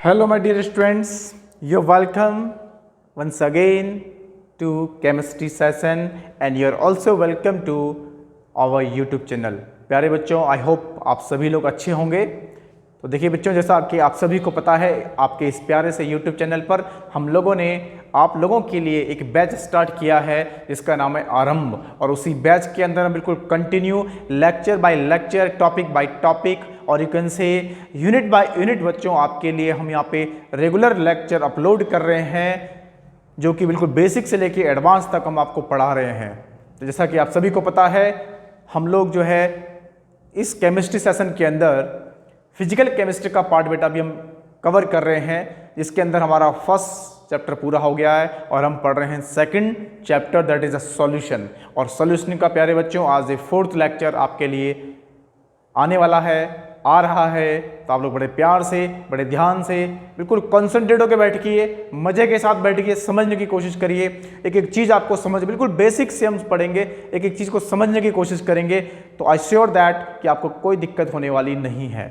Hello, my dear students. You're welcome once again to chemistry session, and you're also welcome to our YouTube channel. प्यारे बच्चों, I hope आप सभी लोग अच्छे होंगे। तो देखिए बच्चों, जैसा कि आप सभी को पता है, आपके इस प्यारे से YouTube चैनल पर हम लोगों ने आप लोगों के लिए एक बैच स्टार्ट किया है जिसका नाम है आरंभ। और उसी बैच के अंदर हम बिल्कुल continue lecture by lecture, topic by topic और you can say unit by unit बच्चों आपके लिए हम यहाँ पे रेगुलर लेक्चर अपलोड कर रहे हैं, जो कि बिल्कुल बेसिक से लेके एडवांस तक हम आपको पढ़ा रहे हैं। तो जैसा कि आप सभी को पता है, हम लोग जो है इस केमिस्ट्री सेशन के अंदर फिजिकल केमिस्ट्री का पार्ट बेटा भी हम कवर कर रहे हैं, जिसके अंदर हमारा फर्स्ट चैप्टर पूरा हो गया है और हम पढ़ रहे हैं second chapter, that is a solution. और सॉल्यूशन का प्यारे बच्चों आज 4th लेक्चर आपके लिए आने वाला है, आ रहा है। तो आप लोग बड़े प्यार से, बड़े ध्यान से, बिल्कुल कॉन्सेंट्रेट होकर बैठिए, मजे के साथ बैठिए, समझने की कोशिश करिए। एक एक चीज़ आपको समझ, बिल्कुल बेसिक से हम पढ़ेंगे, एक एक चीज़ को समझने की कोशिश करेंगे। तो आई श्योर दैट कि आपको कोई दिक्कत होने वाली नहीं है,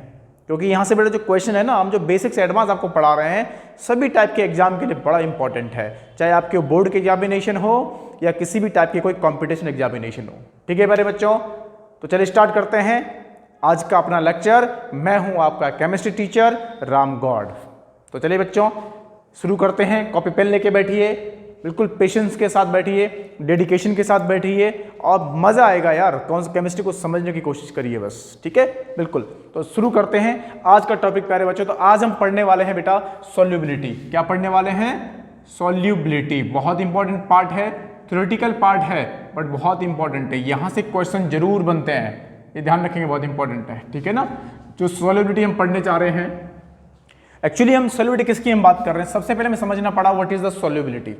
क्योंकि यहाँ से बड़े जो क्वेश्चन है ना, हम जो बेसिक से एडवांस आपको पढ़ा रहे हैं, सभी टाइप के एग्जाम के लिए बड़ा इंपॉर्टेंट है, चाहे आपके बोर्ड के एग्जामिनेशन हो या किसी भी टाइप के कोई कॉम्पिटिशन एग्जामिनेशन हो। ठीक है मेरे बच्चों, तो चलिए स्टार्ट करते हैं आज का अपना लेक्चर। मैं हूं आपका केमिस्ट्री टीचर राम गौड़। तो चलिए बच्चों शुरू करते हैं। कॉपी पेन लेके बैठिए, बिल्कुल पेशेंस के साथ बैठिए, डेडिकेशन के साथ बैठिए और मज़ा आएगा यार। कौन सी केमिस्ट्री को समझने की कोशिश करिए बस, ठीक है, बिल्कुल। तो शुरू करते हैं आज का टॉपिक प्यारे बच्चों। तो आज हम पढ़ने वाले हैं बेटा सॉल्युबिलिटी। क्या पढ़ने वाले हैं? सॉल्युबिलिटी। बहुत इंपॉर्टेंट पार्ट है, थ्योरेटिकल पार्ट है बट बहुत इंपॉर्टेंट है। यहाँ से क्वेश्चन जरूर बनते हैं, ये ध्यान रखेंगे, बहुत इंपॉर्टेंट है, ठीक है ना। जो सॉल्युबिलिटी हम पढ़ने जा रहे हैं, एक्चुअली हम सॉल्युबिलिटी किसकी हम बात कर रहे हैं, सबसे पहले हमें समझना पड़ा व्हाट इज द सॉल्युबिलिटी।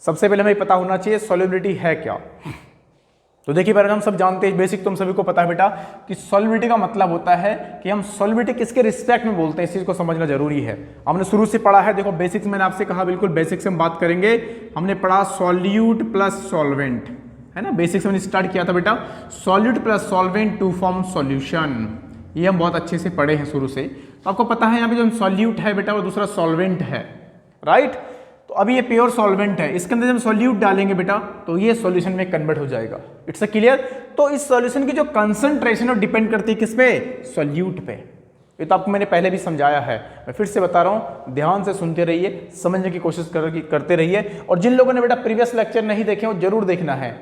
सबसे पहले हमें पता होना चाहिए सॉल्युबिलिटी है क्या। तो देखिए पहले हम सब जानते हैं, बेसिक तुम सभी को पता है बेटा कि सॉल्युबिलिटी का मतलब होता है कि हम सॉल्युबिलिटी किसके रिस्पेक्ट में बोलते हैं, इस चीज को समझना जरूरी है। हमने शुरू से पढ़ा है, देखो बेसिक्स मैंने आपसे कहा, बिल्कुल बेसिक से हम बात करेंगे। हमने पढ़ा सॉल्यूट प्लस सॉल्वेंट, है ना, बेसिक्स में स्टार्ट किया था बेटा, solute plus solvent to form solution. ये हम बहुत अच्छे से पढ़े हैं शुरू से। तो आपको पता है यहाँ पे जो सॉल्यूट है बेटा, वो दूसरा सॉल्वेंट है, राइट। तो अभी ये प्योर सॉल्वेंट है, इसके अंदर जब सॉल्यूट डालेंगे बेटा तो ये सॉल्यूशन में कन्वर्ट हो जाएगा। It's a clear. तो इस सॉल्यूशन की जो कंसंट्रेशन और डिपेंड करती है किस पे? सॉल्यूट पे। ये तो आपको मैंने पहले भी समझाया है, मैं फिर से बता रहा हूँ, ध्यान से सुनते रहिए, समझने की कोशिश करते रहिए। और जिन लोगों ने बेटा प्रीवियस लेक्चर नहीं देखे वो जरूर देखना है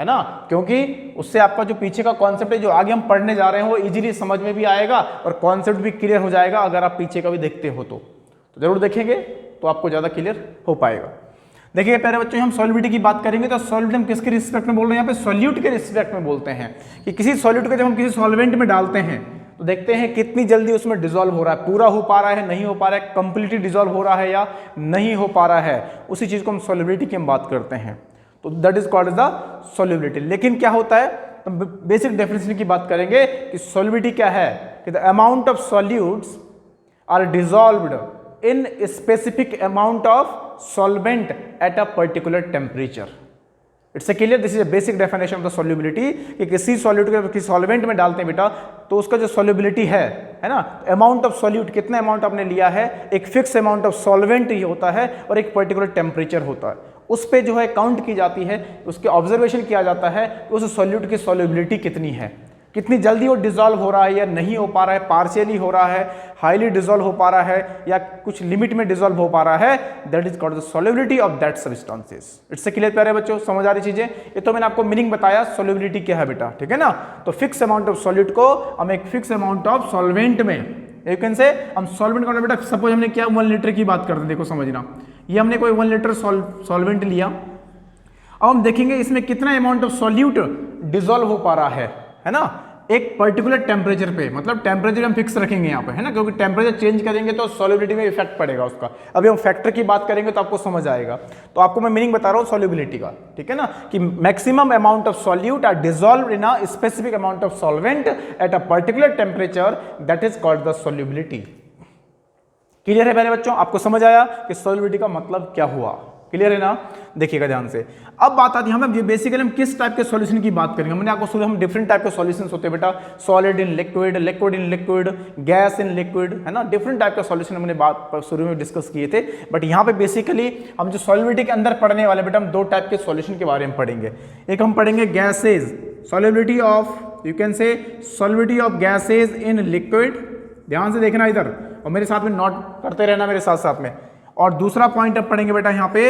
ना, क्योंकि उससे आपका जो पीछे का कॉन्सेप्ट है, जो आगे हम पढ़ने जा रहे हैं, वो इजीली समझ में भी आएगा और कॉन्सेप्ट भी क्लियर हो जाएगा। अगर आप पीछे का भी देखते हो तो जरूर देखेंगे तो आपको ज़्यादा क्लियर हो पाएगा। देखिए प्यारे बच्चों, हम सॉल्युबिलिटी की बात करेंगे तो सॉल्युबिलिटी हम किसके रिस्पेक्ट में बोल रहे हैं? यहाँ पे सॉल्यूट के रिस्पेक्ट में बोलते हैं कि किसी सॉल्यूट को जब हम किसी सॉल्वेंट में डालते हैं तो देखते हैं कितनी जल्दी उसमें डिसॉल्व हो रहा है, पूरा हो पा रहा है, नहीं हो पा रहा है, कंप्लीटली डिसॉल्व हो रहा है या नहीं हो पा रहा है। उसी चीज़ को हम सॉल्युबिलिटी की हम बात करते हैं, तो that is called the solubility. लेकिन क्या होता है, तो बेसिक डेफिनेशन की बात करेंगे कि सॉल्युबिलिटी क्या है, कि the amount of solutes are dissolved in specific amount of solvent at a particular temperature. It's a clear, this is a basic definition of the solubility कि किसी सॉल्यूट को किसी सॉल्वेंट में डालते हैं बेटा तो उसका जो सॉल्युबिलिटी है ना, अमाउंट ऑफ सॉल्यूट, कितना अमाउंट आपने लिया है, एक फिक्स अमाउंट ऑफ सॉल्वेंट ही होता है और एक पर्टिकुलर टेम्परेचर होता है, उस पे जो है काउंट की जाती है, उसके ऑब्जर्वेशन किया जाता है कि उस सॉल्यूट की सॉल्युबिलिटी कितनी है, कितनी जल्दी वो डिसॉल्व हो रहा है या नहीं हो पा रहा है, पार्शियली हो रहा है, हाईली डिसॉल्व हो पा रहा है या कुछ लिमिट में डिसॉल्व हो पा रहा है। That is called the solubility of that substances. It's clear प्यारे बच्चों, समझ आ रही चीजें? ये तो मैंने आपको मीनिंग बताया सॉल्युबिलिटी क्या है बेटा, ठीक है ना। तो फिक्स अमाउंट ऑफ सॉल्यूट को हम एक फिक्स अमाउंट ऑफ सॉल्वेंट में, यू कैन से हम सॉल्वेंट का बेटा, सपोज हमने क्या 1 लीटर की बात करते हैं, देखो समझना, ये हमने कोई 1 लीटर सॉल्वेंट लिया, अब हम देखेंगे इसमें कितना अमाउंट ऑफ सॉल्यूट डिसॉल्व हो पा रहा है ना, एक पर्टिकुलर टेम्परेचर पे, मतलब टेम्परेचर हम फिक्स रखेंगे यहाँ पे, है ना, क्योंकि टेम्परेचर चेंज करेंगे तो सॉल्युबिलिटी में इफेक्ट पड़ेगा उसका। अभी हम फैक्टर की बात करेंगे तो आपको समझ आएगा। तो आपको मैं मीनिंग बता रहा हूँ सॉल्युबिलिटी का, ठीक है ना, कि maximum amount of solute are dissolved in a specific amount of solvent at a particular temperature, that is called the solubility. Clear है मेरे बच्चों, आपको समझ आया कि सॉल्युबिलिटी का मतलब क्या हुआ, क्लियर है ना? देखिएगा ध्यान से। अब बात आती है हमें बेसिकली हम किस टाइप के सॉल्यूशन की बात करेंगे। मैंने आपको शुरू हम डिफरेंट टाइप के सॉल्यूशंस होते हैं बेटा, solid in liquid, liquid in liquid, gas in liquid, है ना, डिफरेंट टाइप के सॉल्यूशन हमने बात शुरू में डिस्कस किए थे। बट यहाँ पे बेसिकली हम जो सॉल्युबिलिटी के अंदर पढ़ने वाले बेटा, हम दो टाइप के सॉल्यूशन के बारे में पढ़ेंगे। एक हम पढ़ेंगे gases, solubility of, you can से solubility of gases in liquid, ध्यान से देखना इधर और मेरे साथ में नोट करते रहना मेरे साथ साथ में। और दूसरा पॉइंट अब पढ़ेंगे बेटा यहाँ पे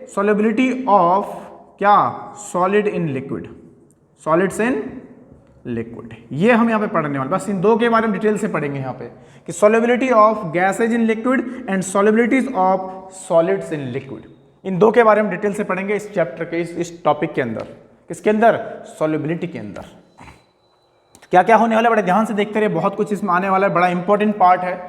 सॉल्युबिलिटी ऑफ क्या, solid in liquid, solids in liquid, ये हम यहाँ पे पढ़ने वाले, बस इन दो के बारे में डिटेल से पढ़ेंगे यहाँ पे कि solubility of gases in liquid and solubilities of solids in liquid. इन दो के बारे में डिटेल से पढ़ेंगे इस चैप्टर के, इस टॉपिक के अंदर। किसके अंदर? सॉल्युबिलिटी के अंदर। क्या क्या होने वाला है बड़े ध्यान से देखते रहिए, बहुत कुछ इसमें आने वाला है, बड़ा इंपॉर्टेंट पार्ट है,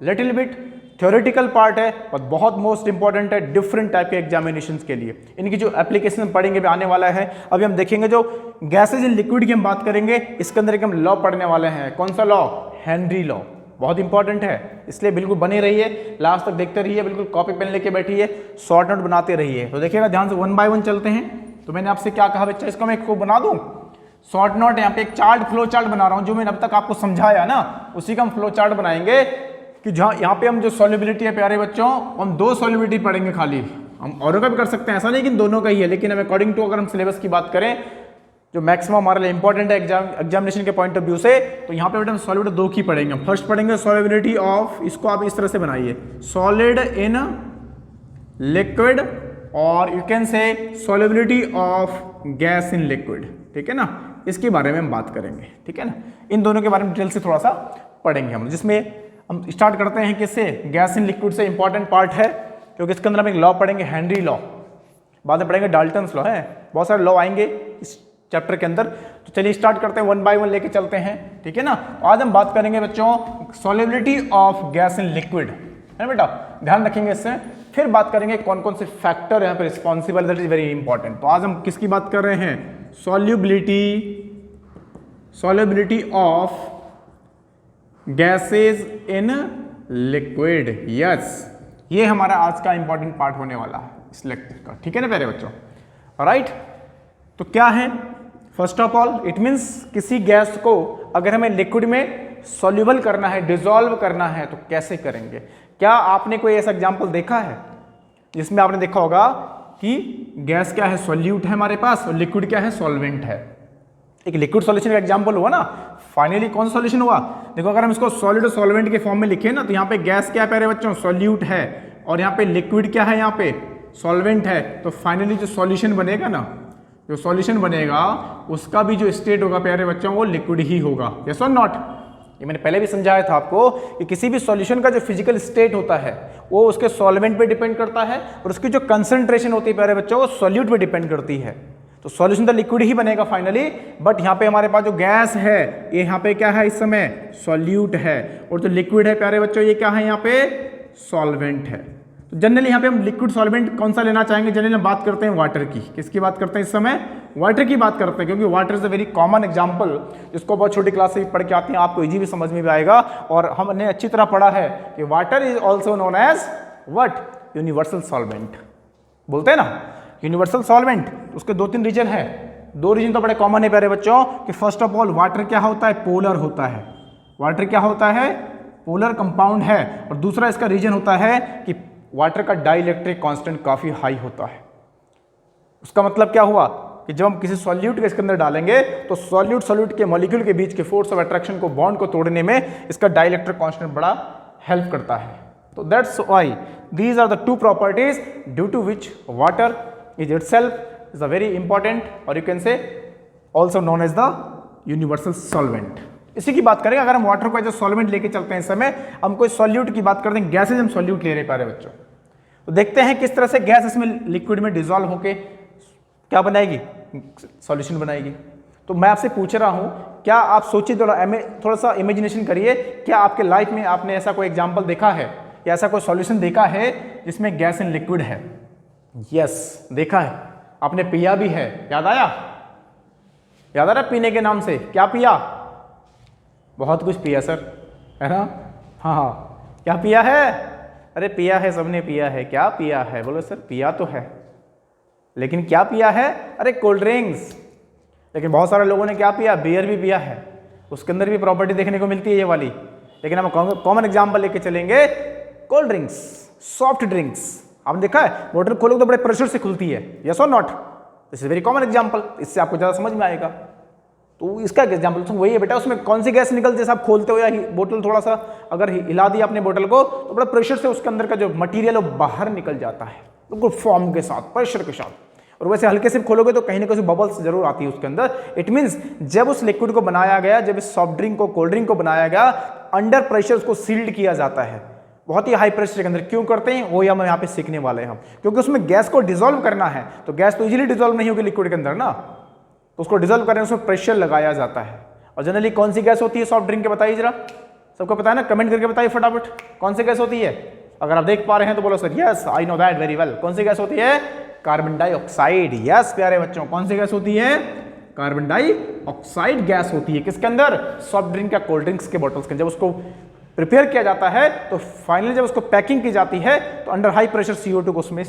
लिटिल बिट थ्योरेटिकल पार्ट है और बहुत मोस्ट इंपॉर्टेंट है डिफरेंट टाइप के एग्जामिनेशंस के लिए। इनकी जो एप्लीकेशन पढ़ेंगे भी आने वाला है। अभी हम देखेंगे जो गैसेज इन लिक्विड की हम बात करेंगे, इसके अंदर एक हम लॉ पढ़ने वाले हैं। कौन सा लॉ? हेनरी लॉ, बहुत इंपॉर्टेंट है, इसलिए बिल्कुल बने रहिए, लास्ट तक देखते रहिए, बिल्कुल कॉपी पेन लेके बैठिए, शॉर्ट नोट बनाते रहिए। तो देखिएगा ध्यान से, वन बाय वन चलते हैं। तो मैंने आपसे क्या कहा बच्चा, इसको मैं खूब बना दूं शॉर्ट नोट। यहाँ पे एक चार्ट, फ्लो चार्ट बना रहा हूँ, जो मैंने अब तक आपको समझाया ना, उसी का हम फ्लो चार्ट बनाएंगे कि जहाँ यहाँ पे हम जो सॉल्युबिलिटी है प्यारे बच्चों, हम दो सॉल्युबिलिटी पढ़ेंगे खाली, हम औरों का भी कर सकते हैं, ऐसा नहीं कि दोनों का ही है, लेकिन हम अकॉर्डिंग टू अगर हम सिलेबस की बात करें जो मैक्सिमम हमारे लिए इंपॉर्टेंट है एग्जामिनेशन के पॉइंट ऑफ व्यू से, तो यहाँ पे बेटा हम सॉल्युबिलिटी दो की पढ़ेंगे। हम फर्स्ट पढ़ेंगे सॉल्युबिलिटी ऑफ, इसको आप इस तरह से बनाइए, सॉलिड इन लिक्विड, और यू कैन से solubility of gas in liquid, ठीक है ना, इसके बारे में हम बात करेंगे, ठीक है ना। इन दोनों के बारे में डिटेल से थोड़ा सा पढ़ेंगे हम, जिसमें हम स्टार्ट करते हैं किससे, गैस इन लिक्विड से। इंपॉर्टेंट पार्ट है क्योंकि इसके अंदर हम एक लॉ पढ़ेंगे, हेनरी लॉ, बाद में पढ़ेंगे डाल्टन्स लॉ, है बहुत सारे लॉ आएंगे इस चैप्टर के अंदर। तो चलिए स्टार्ट करते हैं, वन बाय वन लेके चलते हैं, ठीक है ना। आज हम बात करेंगे बच्चों solubility of gas in liquid, है बेटा, ध्यान रखेंगे इससे। फिर बात करेंगे कौन कौन से फैक्टर यहाँ पे responsible, that is very important. तो आज हम किसकी बात कर रहे हैं, solubility of gases in liquid, yes, ये हमारा आज का इंपॉर्टेंट पार्ट होने वाला है इस लेक्चर का, ठीक है ना प्यारे बच्चों, राइट। तो क्या है, first of all it means किसी गैस को अगर हमें लिक्विड में सॉल्युबल करना है, डिसॉल्व करना है, तो कैसे करेंगे। क्या आपने कोई ऐसा एग्जाम्पल देखा है जिसमें आपने देखा होगा कि गैस क्या है, सॉल्यूट है हमारे पास, और लिक्विड क्या है, सॉल्वेंट है। एक लिक्विड सॉल्यूशन का एग्जांपल हुआ ना, फाइनली कौन सॉल्यूशन हुआ, देखो अगर हम इसको सॉलिड और सॉल्वेंट के फॉर्म में लिखे ना, तो यहाँ पे गैस क्या है प्यारे बच्चों, सॉल्यूट है, और यहाँ पे लिक्विड क्या है, यहाँ पे सॉल्वेंट है। तो फाइनली जो सॉल्यूशन बनेगा ना, जो सॉल्यूशन बनेगा उसका भी जो स्टेट होगा प्यारे बच्चों, वो लिक्विड ही होगा, यस और नॉट। ये मैंने पहले भी समझाया था आपको कि किसी भी सॉल्यूशन का जो फिजिकल स्टेट होता है वो उसके सॉल्वेंट पे डिपेंड करता है, और उसकी जो कंसंट्रेशन होती है प्यारे बच्चों, वो सॉल्यूट पे डिपेंड करती है। तो सॉल्यूशन तो लिक्विड ही बनेगा फाइनली, बट यहाँ पे हमारे पास जो गैस है ये यहाँ पे क्या है, इस समय सॉल्यूट है, और जो लिक्विड है प्यारे बच्चों ये क्या है, यहाँ पे सॉल्वेंट है। तो जनरली यहाँ पे हम लिक्विड सॉल्वेंट कौन सा लेना चाहेंगे, जनरली हम बात करते हैं वाटर की। किसकी बात करते हैं इस समय, वाटर की बात करते हैं, क्योंकि water is a very common example, जिसको बहुत छोटी क्लास से भी पढ़ के आते हैं, आपको इजी भी समझ में भी आएगा। और हमने अच्छी तरह पढ़ा है कि water is also known as what, universal solvent, बोलते हैं ना यूनिवर्सल सॉल्वेंट। उसके दो तीन रीजन है, दो रीजन तो बड़े कॉमन है प्यारे बच्चों, कि फर्स्ट ऑफ ऑल वाटर क्या होता है, पोलर होता है, वाटर क्या होता है, पोलर कंपाउंड है, और दूसरा इसका रीजन होता है कि वाटर का डाइलेक्ट्रिक कांस्टेंट काफी हाई होता है। उसका मतलब क्या हुआ कि जब हम किसी सॉल्यूट के इसके अंदर डालेंगे तो सॉल्यूट के मॉलिक्यूल के बीच के फोर्स ऑफ अट्रैक्शन को, बॉन्ड को तोड़ने में इसका डाइलेक्ट्रिक कांस्टेंट बड़ा हेल्प करता है। तो that's why these are the two properties due to which water is itself is a very important, or you can say also known as the universal solvent। इसी की बात करें, अगर हम वाटर को एज ए सॉल्वेंट लेके चलते हैं, इस समय हम कोई सॉल्यूट की बात करते हैं, गैसेज हम सॉल्यूट ले रहे हैं प्यारे बच्चों, तो देखते हैं किस तरह से गैस इसमें लिक्विड में डिसॉल्व होके क्या बनाएगी, सॉल्यूशन बनाएगी। तो मैं आपसे पूछ रहा हूं, क्या आप सोचिए, थोड़ा सा इमेजिनेशन करिए, क्या आपके लाइफ में आपने ऐसा कोई एग्जाम्पल देखा है या ऐसा कोई सॉल्यूशन देखा है जिसमें गैस इन लिक्विड है। यस, देखा है, आपने पिया भी है, याद आया, याद आ रहा पीने के नाम से, क्या पिया, बहुत कुछ पिया सर, है ना, हाँ, क्या पिया है, अरे पिया है, सबने पिया है, क्या पिया है, बोलो सर पिया तो है, लेकिन क्या पिया है? अरे कोल्ड ड्रिंक्स। लेकिन बहुत सारे लोगों ने क्या पिया? बियर भी पिया है, उसके अंदर भी प्रॉपर्टी देखने को मिलती है ये वाली। लेकिन हम कॉमन एग्जाम्पल लेके चलेंगे, कोल्ड ड्रिंक्स, सॉफ्ट ड्रिंक्स। आपने देखा है बोतल खोलोगे तो बड़े प्रेशर से खुलती है, यस और not? This is very common example, इससे आपको ज़्यादा समझ में आएगा। तो इसका एग्जाम्पल वही है बेटा, उसमें कौन सी गैस निकलती है? आप खोलते हो या बोतल थोड़ा सा अगर हिला दिया अपने बोतल को तो बड़ा प्रेशर से उसके अंदर का जो मटीरियल वो बाहर निकल जाता है, बिल्कुल फॉर्म के साथ, प्रेशर के साथ। और वैसे हल्के से खोलोगे तो कहीं ना कहीं बबल्स जरूर आती है उसके अंदर। इट मीन्स जब उस लिक्विड को बनाया गया, जब इस सॉफ्ट ड्रिंक को, कोल्ड ड्रिंक को बनाया गया, अंडर प्रेशर उसको सील्ड किया जाता है, बहुत ही हाई प्रेशर के अंदर। क्यों करते हैं वो हम यहाँ पे सीखने वाले हैं हम, क्योंकि उसमें गैस को डिसॉल्व करना है। तो गैस तो इजीली डिसॉल्व नहीं होगी लिक्विड के अंदर ना, तो उसको डिसॉल्व करने उसमें प्रेशर लगाया जाता है। और जनरली कौन सी गैस होती है सॉफ्ट ड्रिंक के? बताइए जरा, सबको पता है ना? कमेंट करके बताइए फटाफट, कौन सी गैस होती है? अगर आप देख पा रहे हैं तो बोलो sir yes I know that very well. कौन सी गैस होती है? Carbon dioxide. यस प्यारे बच्चों, कौन सी गैस होती है? कार्बन डाइऑक्साइड गैस होती है। किसके अंदर? सॉफ्ट ड्रिंक या कोल्ड ड्रिंक्स के बॉटल्स के। जब उसको प्रिपेयर किया जाता है तो फाइनली जब उसको पैकिंग की जाती है तो अंडर हाई प्रेशर CO2 को उसमें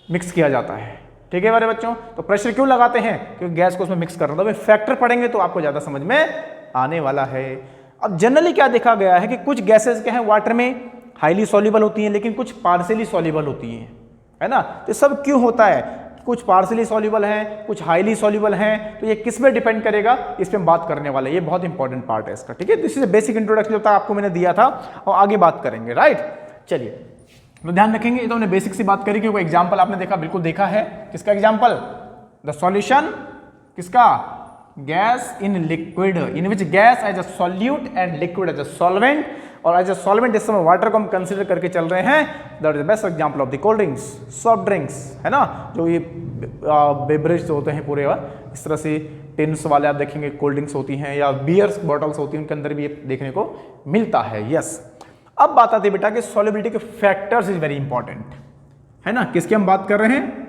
मिक्स किया जाता है। ठीक है मेरे बच्चों, तो प्रेशर क्यों लगाते हैं? क्योंकि गैस को उसमें मिक्स करना। तो फैक्टर पढ़ेंगे तो आपको ज्यादा समझ में आने वाला है। अब जनरली क्या देखा गया है कि कुछ गैसेस के हैं वाटर में हाईली सॉल्युबल होती हैं, लेकिन कुछ पार्शियली सॉल्युबल होती हैं, है ना? तो सब क्यों होता है? कुछ पार्शियली सॉल्युबल हैं, कुछ हाईली सॉल्युबल हैं, तो ये किस पे डिपेंड करेगा, इस पे हम बात करने वाले हैं। ये बहुत इंपॉर्टेंट पार्ट है इसका। ठीक है, दिस इज बेसिक इंट्रोडक्शन जो था आपको मैंने दिया था, और आगे बात करेंगे। राइट, चलिए तो ध्यान रखेंगे। ये तो हमने बेसिक सी बात करी, क्योंकि एग्जाम्पल आपने देखा, बिल्कुल देखा है। किसका एग्जाम्पल? द सॉल्यूशन किसका? Gas in liquid, in which gas as a solute and liquid as a solvent. और एज अ सॉल्वेंट इस समय वाटर को हम कंसीडर करके चल रहे हैं। That is the best example of the cold drinks, soft drinks, है ना? जो ये बेवरेज होते हैं पूरे इस तरह से टिन्स वाले आप देखेंगे कोल्ड ड्रिंक्स होती हैं, या बियर्स बॉटल्स होती हैं, उनके अंदर भी ये देखने को मिलता है। यस, अब बात आती है बेटा कि सॉल्युबिलिटी के फैक्टर्स इज वेरी इंपॉर्टेंट, है ना? किसकी हम बात कर रहे हैं?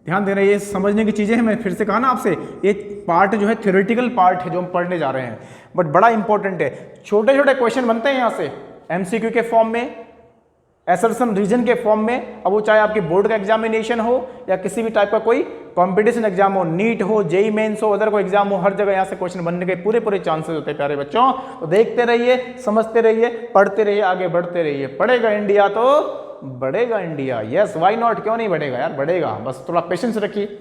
ध्यान देना, ये समझने की चीजें हैं। मैं फिर से कहा ना आपसे, ये पार्ट जो है थ्योरेटिकल पार्ट है जो हम पढ़ने जा रहे हैं, बट बड़ा इंपॉर्टेंट है। छोटे छोटे क्वेश्चन बनते हैं यहाँ से MCQ के फॉर्म में, असर्शन रीजन के फॉर्म में। अब वो चाहे आपके बोर्ड का एग्जामिनेशन हो या किसी भी टाइप का कोई कंपटीशन एग्जाम हो, नीट हो, JEE मेंस हो, अदर कोई एग्जाम हो, हर जगह यहाँ से क्वेश्चन बनने के पूरे चांसेस होते हैं प्यारे बच्चों। तो देखते रहिए, समझते रहिए, पढ़ते रहिए, आगे बढ़ते रहिए। पढ़ेगा इंडिया तो बढ़ेगा इंडिया। Yes, why not? क्यों नहीं बढ़ेगा यार? बढ़ेगा, बस थोड़ा पेशेंस रखिए,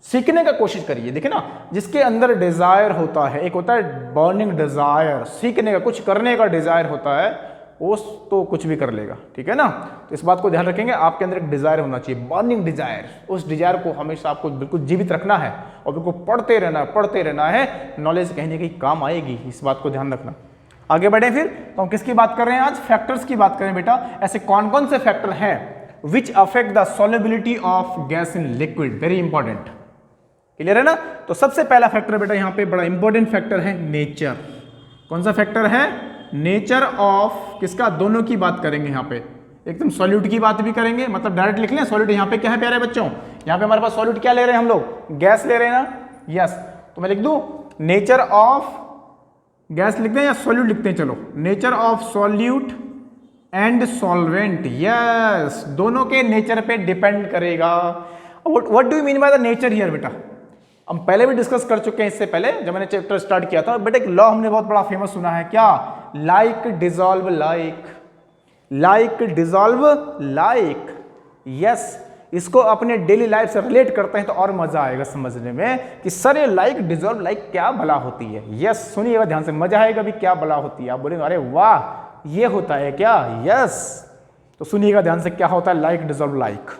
सीखने का कोशिश करिए। देखिए ना, जिसके अंदर डिजायर होता है, एक होता है बर्निंग डिजायर, सीखने का, कुछ करने का डिजायर होता है, वो तो कुछ भी कर लेगा। ठीक है ना? तो इस बात को ध्यान रखेंगे, आपके अंदर एक डिजायर होना चाहिए, बर्निंग डिजायर। उस डिजायर को हमेशा आपको बिल्कुल जीवित रखना है और बिल्कुल पढ़ते रहना है। नॉलेज कहीं ना कहीं काम आएगी, इस बात को ध्यान रखना। आगे बढ़े फिर, तो हम किसकी बात कर रहे हैं आज? फैक्टर्स की बात करें बेटा। ऐसे कौन कौन से फैक्टर हैं which affect the solubility of gas in liquid? Very important, clear है ना? तो सबसे पहला फैक्टर बेटा यहाँ पे बड़ा इंपॉर्टेंट फैक्टर है नेचर। कौन सा फैक्टर है? नेचर ऑफ किसका? दोनों की बात करेंगे यहाँ पे, एकदम सॉल्यूट की बात भी करेंगे। मतलब डायरेक्ट लिख लें सॉल्यूट। यहाँ पे क्या है प्यारे बच्चों? यहाँ पे हमारे पास सॉल्यूट क्या ले रहे हैं हम लोग? गैस ले रहे हैं ना? यस, तो मैं लिख दूं नेचर ऑफ गैस लिखते हैं या सॉल्यूट लिखते हैं? चलो, nature of solute and solvent. Yes, दोनों के नेचर पे डिपेंड करेगा। What do you mean by the nature here बेटा? हम पहले भी डिस्कस कर चुके हैं इससे पहले जब मैंने चैप्टर स्टार्ट किया था। बट एक लॉ हमने बहुत बड़ा फेमस सुना है, क्या? Like dissolve like, like dissolve like. Yes, इसको अपने डेली लाइफ से रिलेट करते हैं तो और मजा आएगा समझने में कि सर ये लाइक डिसॉल्व लाइक क्या भला होती है। यस, सुनिएगा ध्यान से, मजा आएगा भी क्या भला होती है। आप बोलेंगे अरे वाह ये होता है क्या? यस, तो सुनिएगा ध्यान से क्या होता है लाइक डिसॉल्व लाइक।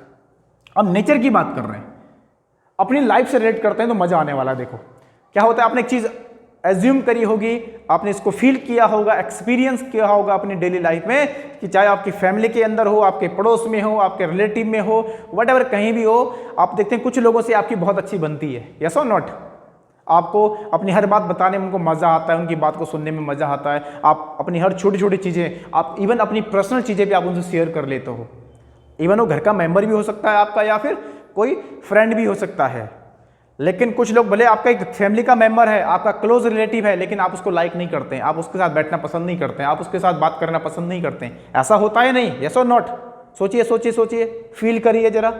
अब नेचर की बात कर रहे हैं, अपनी लाइफ से रिलेट करते हैं तो मजा आने वाला है। देखो क्या होता है, आपने एक चीज एज्यूम करी होगी, आपने इसको फील किया होगा, एक्सपीरियंस किया होगा अपनी डेली लाइफ में, कि चाहे आपकी फैमिली के अंदर हो, आपके पड़ोस में हो, आपके रिलेटिव में हो, व्हाटएवर कहीं भी हो, आप देखते हैं कुछ लोगों से आपकी बहुत अच्छी बनती है। यस और नॉट? आपको अपनी हर बात बताने में उनको मजा आता है, उनकी बात को सुनने में मजा आता है। आप अपनी हर छोटी छोटी चीजें, आप इवन अपनी पर्सनल चीजें भी आप उनसे शेयर कर लेते हो। इवन वो घर का मेंबर भी हो सकता है आपका, या फिर कोई फ्रेंड भी हो सकता है। लेकिन कुछ लोग भले आपका एक फैमिली का मेंबर है, आपका क्लोज रिलेटिव है, लेकिन आप उसको लाइक नहीं करते हैं, आप उसके साथ बैठना पसंद नहीं करते हैं, आप उसके साथ बात करना पसंद नहीं करते हैं। ऐसा होता है नहीं? यस और नॉट? सोचिए सोचिए सोचिए, फील करिए जरा,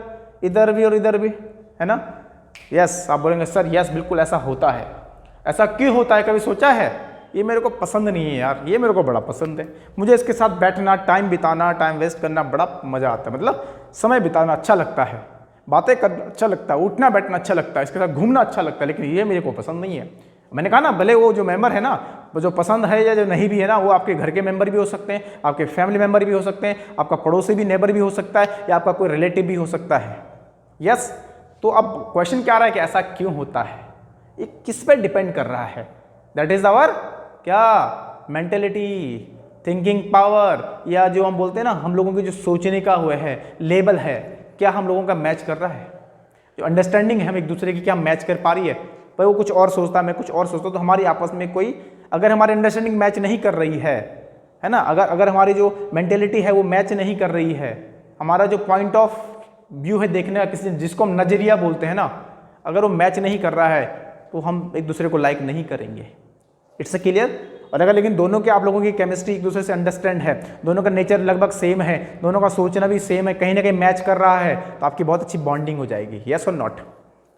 इधर भी और इधर भी, है ना? यस, आप बोलेंगे सर यस बिल्कुल ऐसा होता है। ऐसा क्यों होता है, कभी सोचा है? ये मेरे को पसंद नहीं है यार, ये मेरे को बड़ा पसंद है, मुझे इसके साथ बैठना, टाइम बिताना, टाइम वेस्ट करना बड़ा मज़ा आता है, मतलब समय बिताना अच्छा लगता है, बातें करना अच्छा लगता है, उठना बैठना अच्छा लगता है, इसके साथ घूमना अच्छा लगता है, लेकिन ये मेरे को पसंद नहीं है। मैंने कहा ना, भले वो जो मेंबर है ना, वो जो पसंद है या जो नहीं भी है ना, वो आपके घर के मेंबर भी हो सकते हैं, आपके फैमिली मेंबर भी हो सकते हैं, आपका पड़ोसी भी नेबर भी हो सकता है, या आपका कोई रिलेटिव भी हो सकता है। यस, तो अब क्वेश्चन क्या आ रहा है कि ऐसा क्यों होता है, ये किस पे डिपेंड कर रहा है? दैट इज आवर क्या, मेंटेलिटी, थिंकिंग पावर, या जो हम बोलते हैं ना, हम लोगों की जो सोचने का हुआ है लेवल है, क्या हम लोगों का मैच कर रहा है? जो अंडरस्टैंडिंग है हम एक दूसरे की, क्या मैच कर पा रही है? पर वो कुछ और सोचता है, मैं कुछ और सोचता हूँ, तो हमारी आपस में कोई, अगर हमारी अंडरस्टैंडिंग मैच नहीं कर रही है ना, अगर हमारी जो मेंटेलिटी है वो मैच नहीं कर रही है, हमारा जो पॉइंट ऑफ व्यू है देखने का, किसी जिसको हम नजरिया बोलते हैं ना, अगर वो मैच नहीं कर रहा है तो हम एक दूसरे को लाइक नहीं करेंगे। It's a clear? और अगर लेकिन दोनों के, आप लोगों की केमिस्ट्री एक दूसरे से अंडरस्टैंड है, दोनों का नेचर लगभग सेम है, दोनों का सोचना भी सेम है, कहीं ना कहीं मैच कर रहा है, तो आपकी बहुत अच्छी बॉन्डिंग हो जाएगी। यस और नॉट?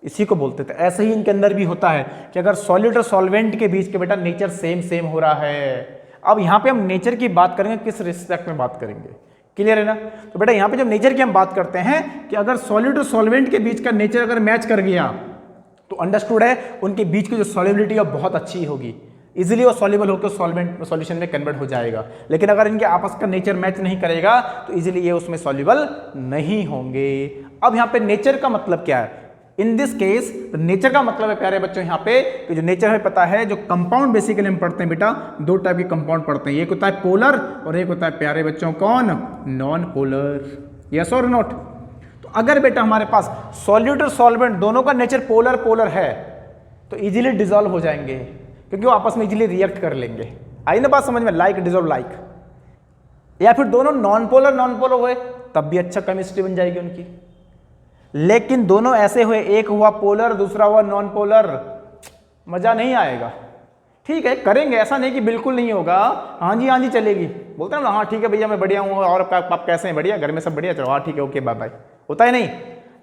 इसी को बोलते थे। ऐसे ही इनके अंदर भी होता है कि अगर सॉलिड और सॉल्वेंट के बीच के बेटा नेचर सेम सेम हो रहा है। अब यहाँ पे हम नेचर की बात करेंगे, किस रिस्पेक्ट में बात करेंगे, क्लियर है ना? तो बेटा यहाँ पे जब नेचर की हम बात करते हैं कि अगर सॉलिड और सॉल्वेंट के बीच का नेचर अगर मैच कर गया तो अंडरस्टूड है उनके बीच की जो सॉल्युबिलिटी है बहुत अच्छी होगी, इजीली वो सॉल्युबल होकर सॉल्वेंट सॉल्यूशन में कन्वर्ट हो जाएगा। लेकिन अगर इनके आपस का नेचर मैच नहीं करेगा तो इजीली ये उसमें सॉल्युबल नहीं होंगे। अब यहाँ पे नेचर का मतलब क्या है? इन दिस केस नेचर का मतलब है प्यारे बच्चों यहाँ पे कि जो नेचर हमें पता है, जो कंपाउंड बेसिकली हम पढ़ते हैं बेटा, दो टाइप के कंपाउंड पढ़ते हैं, एक होता है पोलर और एक होता है प्यारे बच्चों कौन, नॉन पोलर। यस और नॉट? तो अगर बेटा हमारे पास सॉल्यूट और सॉल्वेंट दोनों का नेचर पोलर पोलर है तो इजीली डिसॉल्व हो जाएंगे, क्योंकि वो आपस में इजीली रिएक्ट कर लेंगे। आई ना बात समझ में? Like dissolve like. या फिर दोनों नॉन पोलर हुए तब भी अच्छा केमिस्ट्री बन जाएगी उनकी। लेकिन दोनों ऐसे हुए, एक हुआ पोलर दूसरा हुआ नॉन पोलर, मजा नहीं आएगा। ठीक है करेंगे, ऐसा नहीं कि बिल्कुल नहीं होगा, हाँ जी चलेगी, बोलते हैं ना हाँ ठीक है भैया मैं बढ़िया हूँ, और आप कैसे हैं? बढ़िया, घर में सब बढ़िया, चलो हाँ ठीक है ओके बाय बाय, होता है नहीं।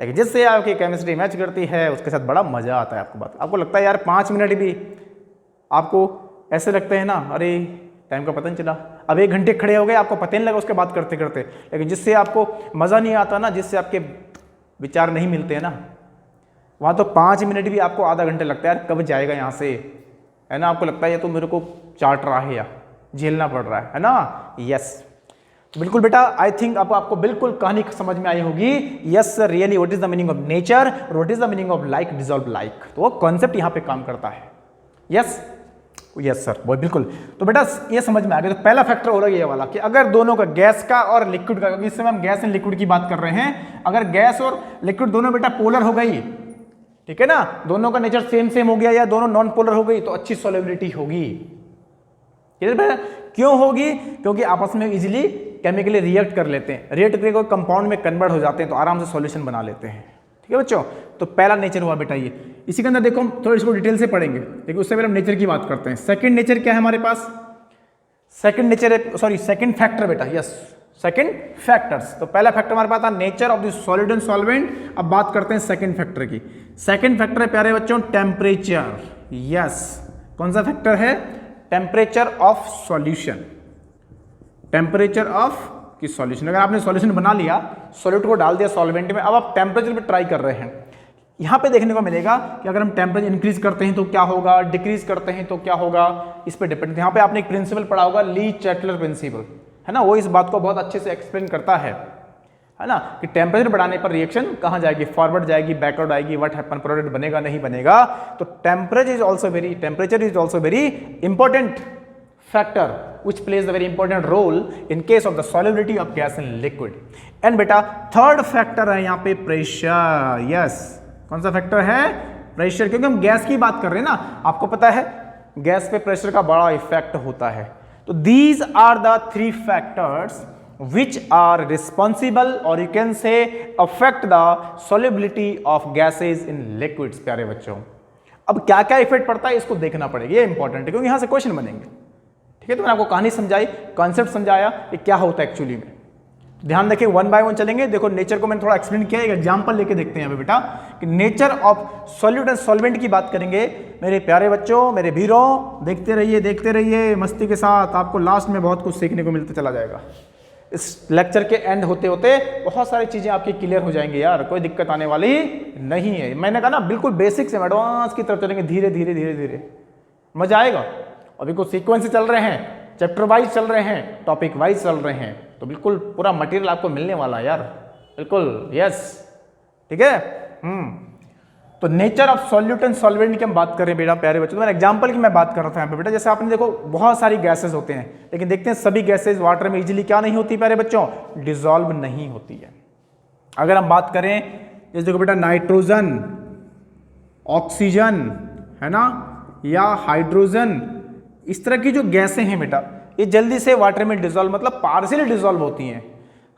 लेकिन जिससे आपकी केमिस्ट्री मैच करती है उसके साथ बड़ा मजा आता है। आपको लगता है यार 5 मिनट भी आपको ऐसे लगते हैं ना, अरे टाइम का पता नहीं चला, अब 1 घंटे खड़े हो गए आपको पता नहीं लगा उसके बात करते करते। लेकिन जिससे आपको मजा नहीं आता ना, जिससे आपके विचार नहीं मिलते हैं ना, वहाँ तो 5 मिनट भी आपको आधा घंटे लगता है, यार कब जाएगा यहाँ से, है ना? आपको लगता है ये तो मेरे को चाट रहा है या झेलना पड़ रहा है ना? यस बिल्कुल बेटा, आई थिंक अब आपको बिल्कुल कहानी समझ में आई होगी। Yes sir, really what is the meaning of nature, what is the meaning of like dissolve like, तो वो कॉन्सेप्ट यहाँ पे काम करता है। यस यस सर वो बिल्कुल। तो बेटा ये समझ में आ गया। तो पहला फैक्टर हो रहा है ये वाला कि अगर दोनों का, गैस का और लिक्विड का, क्योंकि इस समय हम गैस एंड लिक्विड की बात कर रहे हैं, अगर गैस और लिक्विड दोनों बेटा पोलर हो गई, ठीक है ना, दोनों का नेचर सेम सेम हो गया या दोनों नॉन पोलर हो गई, तो अच्छी सॉल्युबिलिटी होगी। क्यों होगी? क्योंकि आपस में इजीली केमिकली रिएक्ट कर लेते हैं, रिएक्ट करके कंपाउंड में कन्वर्ट हो जाते हैं, तो आराम से सॉल्यूशन बना लेते हैं। ठीक है बच्चों, तो पहला नेचर हुआ बेटा ये। इसी के अंदर देखो हम थोड़ा इसको डिटेल से पढ़ेंगे, लेकिन उससे पहले हम नेचर की बात करते हैं। सेकंड नेचर क्या है हमारे पास? सेकंड नेचर है, सॉरी सेकंड फैक्टर बेटा, यस सेकंड फैक्टर्स। तो पहला फैक्टर हमारे पास था nature of the solid and solvent. अब बात करते हैं सेकंड फैक्टर की। सेकंड फैक्टर है प्यारे बच्चों टेम्परेचर। यस, कौन सा फैक्टर है? Temperature of solution, temperature of की सॉल्यूशन। अगर आपने सॉल्यूशन बना लिया, सॉल्यूट को डाल दिया सॉल्वेंट में, अब आप टेम्परेचर पे ट्राई कर रहे हैं, यहाँ पे देखने को मिलेगा कि अगर हम टेम्परेचर इंक्रीज करते हैं तो क्या होगा, डिक्रीज करते हैं तो क्या होगा, इस पे डिपेंड। यहाँ पे आपने एक प्रिंसिपल पढ़ा होगा, ली चैटलर प्रिंसिपल, है ना, वो इस बात को बहुत अच्छे से एक्सप्लेन करता है ना, कि टेम्परेचर बढ़ाने पर रिएक्शन कहाँ जाएगी, फॉरवर्ड जाएगी, बैकवर्ड आएगी, व्हाट हैपन, प्रोडक्ट बनेगा नहीं बनेगा। तो temperature is also very important factor which plays a very important role in case of the solubility of gas in liquid. and बेटा थर्ड फैक्टर है यहाँ पे प्रेशर। यस, कौन सा फैक्टर है? प्रेशर, क्योंकि हम गैस की बात कर रहे हैं ना, आपको पता है गैस पे प्रेशर का बड़ा इफेक्ट होता है। तो these are the 3 factors which are responsible or you can say affect the solubility of gases in liquids। प्यारे बच्चों, अब क्या क्या इफेक्ट पड़ता है इसको देखना पड़ेगा, ये इंपॉर्टेंट है, क्योंकि यहाँ से क्वेश्चन बनेंगे। ठीक है, तो मैंने आपको कहानी समझाई, कॉन्सेप्ट समझाया कि क्या होता है एक्चुअली में। ध्यान रखिए, वन बाय वन चलेंगे। देखो नेचर को मैंने थोड़ा एक्सप्लेन किया, एक एग्जांपल लेके देखते हैं यहाँ पे बेटा कि nature of solute and solvent की बात करेंगे। मेरे प्यारे बच्चों, मेरे वीरों, देखते रहिए मस्ती के साथ, आपको लास्ट में बहुत कुछ सीखने को मिलता चला जाएगा। इस लेक्चर के एंड होते होते बहुत सारी चीजें आपकी क्लियर हो जाएंगी यार, कोई दिक्कत आने वाली नहीं है। मैंने कहा ना बिल्कुल बेसिक से एडवांस की तरफ चलेंगे, धीरे धीरे मजा आएगा। अभी कुछ सीक्वेंस से चल रहे हैं, चैप्टर वाइज चल रहे हैं, टॉपिक वाइज चल रहे हैं, तो बिल्कुल पूरा मटेरियल आपको मिलने वाला है यार, बिल्कुल यस, ठीक है। तो nature of solute and solvent की हम बात कर रहे हैं बेटा प्यारे बच्चों। तो मैंने एग्जांपल की मैं बात कर रहा था यहाँ पे बेटा, जैसे आपने देखो बहुत सारी गैसेज होते हैं, लेकिन देखते हैं सभी गैसेज वाटर में इजीली क्या नहीं होती प्यारे बच्चों, डिजॉल्व नहीं होती है। अगर हम बात करें जैसे देखो बेटा नाइट्रोजन, ऑक्सीजन, है ना, या हाइड्रोजन, इस तरह की जो गैसें हैं बेटा, ये जल्दी से वाटर में डिजॉल्व मतलब पार्शियली डिजॉल्व होती हैं,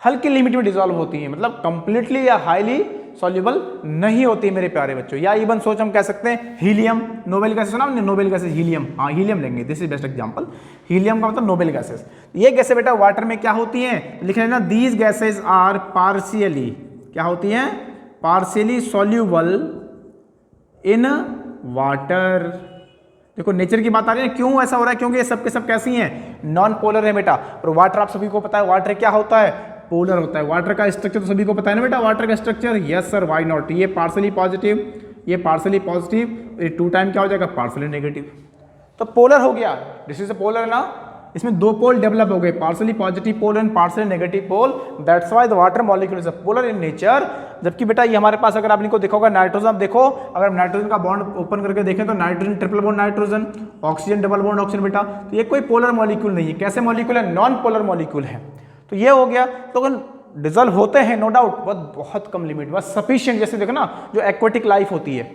हल्की लिमिट में डिजॉल्व होती हैं, मतलब कंप्लीटली या हाईली सॉल्युबल नहीं होती मेरे प्यारे बच्चों। या इवन सोच हम कह सकते हैं हीलियम, नोबेल गैसेस सुना हमने, नोबेल गैसेस, हीलियम, हाँ हीलियम लेंगे, this is best example. Helium का मतलब नोबेल गैसेस। ये गैसें बेटा वाटर में क्या होती हैं, लिख लेना, दीज गैसेज आर पार्शियली, क्या होती हैं, पार्शियली सॉल्युबल इन वाटर। देखो नेचर की बात आ रही है, क्यों ऐसा हो रहा है, क्योंकि ये सब के सब कैसी हैं, नॉन पोलर है बेटा। और वाटर आप सभी को पता है, वाटर क्या होता है, पोलर होता है। वाटर का स्ट्रक्चर तो सभी को पता है ना बेटा, वाटर का structure, yes sir, why not. ये पार्शियली पॉजिटिव, ये पार्शियली पॉजिटिव, ये टू टाइम क्या हो जाएगा, पार्शियली नेगेटिव, तो पोलर हो गया। दिस इज पोलर ना, इसमें दो पोल डेवलप हो गए, partially positive pole and partially negative pole, that's why the water molecule is a polar in nature. जबकि बेटा ये हमारे पास, अगर आप इनको देखोगे नाइट्रोजन, देखो अगर नाइट्रोजन का बॉन्ड ओपन करके देखें तो nitrogen triple bond nitrogen, oxygen double bond oxygen बेटा, तो ये कोई पोलर मॉलिक्यूल नहीं है। कैसे मॉलिक्यूल है, नॉन पोलर मॉलिक्यूल है। तो ये हो गया। तो अगर डिजॉल्व होते हैं नो डाउट, बहुत कम लिमिट, बस सफिशिएंट। जैसे देखो ना, जो एक्वेटिक लाइफ होती है,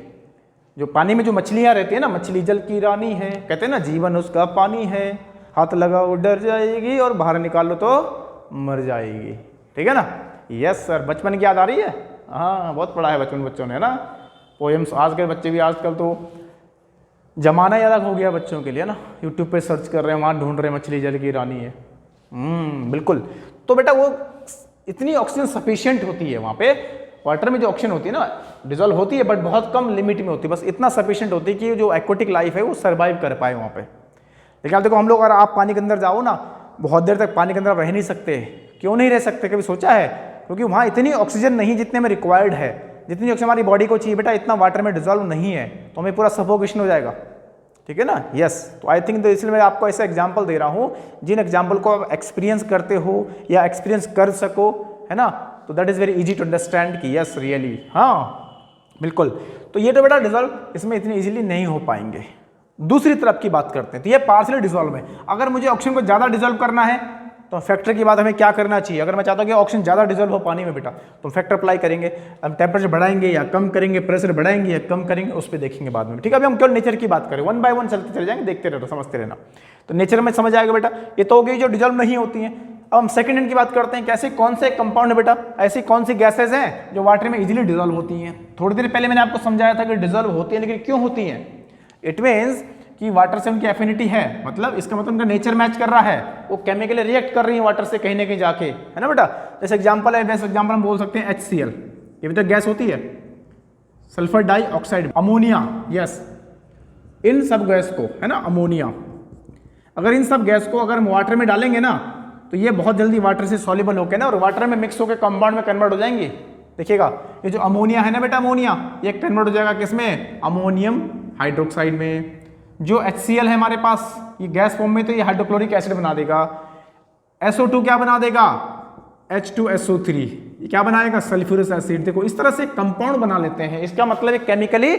जो पानी में जो मछलियां रहती है ना, मछली जल की रानी है, कहते हैं ना, जीवन उसका पानी है, हाथ लगाओ डर जाएगी और बाहर निकालो तो मर जाएगी, ठीक है ना। यस सर, बचपन की याद आ रही है, हाँ बहुत पढ़ा है बचपन बच्चों ने, है ना, पोएम्स। आज के बच्चे भी, आजकल तो जमाना याद हो गया बच्चों के लिए ना, यूट्यूब पे सर्च कर रहे हैं, वहाँ ढूंढ रहे हैं मछली जल की रानी है। बिल्कुल। तो बेटा वो इतनी ऑक्सीजन सफिशिएंट होती है वहाँ पे, वाटर में जो ऑक्सीजन होती है ना, डिजॉल्व होती है बट बहुत कम लिमिट में होती है, बस इतना सफिशिएंट होती है कि जो एक्वेटिक लाइफ है वो सर्वाइव कर पाए वहाँ पे। लेकिन आप देखो, हम लोग अगर आप पानी के अंदर जाओ ना, बहुत देर तक पानी के अंदर रह नहीं सकते। क्यों नहीं रह सकते, कभी सोचा है? क्योंकि वहाँ इतनी ऑक्सीजन नहीं जितने में रिक्वायर्ड है, जितनी ऑक्सीजन हमारी बॉडी को चाहिए बेटा, इतना वाटर में डिजॉल्व नहीं है, तो हमें पूरा सफोकेशन हो जाएगा, ठीक है ना। यस, तो आई थिंक, तो इसलिए मैं आपको ऐसा एग्जाम्पल दे रहा हूँ, जिन एग्जाम्पल को आप एक्सपीरियंस करते हो या एक्सपीरियंस कर सको, है ना, तो that is very easy to understand कि यस रियली, हाँ बिल्कुल। तो ये तो बेटा डिजॉल्व इसमें इतनी इजीली नहीं हो पाएंगे। दूसरी तरफ की बात करते हैं, तो ये पार्शियली डिजॉल्व है। अगर मुझे ऑक्सीजन को ज़्यादा डिजॉल्व करना है तो फैक्टर की बात हमें क्या करना चाहिए? अगर मैं चाहता हूँ कि ऑक्सीजन ज़्यादा डिजॉल्व हो पानी में बेटा, तो फैक्टर अप्लाई करेंगे। हम टेम्परेचर बढ़ाएंगे या कम करेंगे, प्रेशर बढ़ाएंगे या कम करेंगे, उस पर देखेंगे बाद में, ठीक है। अभी हम केवल नेचर की बात करें, वन बाय वन चलते चले जाएंगे, देखते रहना, समझते रहना। तो नेचर में समझ आएगा बेटा, ये तो हो गई जो डिजॉल्व नहीं होती हैं। अब हम सेकंड हैंड की बात करते हैं, कैसे कौन से कंपाउंड है बेटा, ऐसी कौन सी गैसेज हैं जो वाटर में इजीली डिजॉल्व होती हैं। थोड़ी देर पहले मैंने आपको समझाया था कि डिजॉल्व होती है, लेकिन क्यों होती हैं? इट मीन्स कि वाटर से उनकी एफिनिटी है, मतलब इसका मतलब उनका नेचर मैच कर रहा है, वो केमिकली रिएक्ट कर रही है वाटर से कहीं ना कहीं जाके, है ना बेटा। जैसे एग्जांपल है, वैसे एग्जांपल हम बोल सकते हैं HCl, ये भी तो गैस होती है, सल्फर डाइऑक्साइड, अमोनिया, यस, इन सब गैस को, है ना, अमोनिया, अगर इन सब गैस को अगर हम वाटर में डालेंगे ना, तो ये बहुत जल्दी वाटर से सॉल्युबल होकर ना और वाटर में मिक्स होकर कंपाउंड में कन्वर्ट हो जाएंगे। देखिएगा, ये जो अमोनिया है ना बेटा, अमोनिया, ये कन्वर्ट हो जाएगा किसमें? अमोनियम हाइड्रोक्साइड में। जो HCl है हमारे पास, ये गैस फॉर्म में, तो ये हाइड्रोक्लोरिक एसिड बना देगा। SO2 क्या बना देगा? H2SO3, ये क्या बनाएगा? Sulphurous acid. देखो इस तरह से कंपाउंड बना लेते हैं, इसका मतलब है केमिकली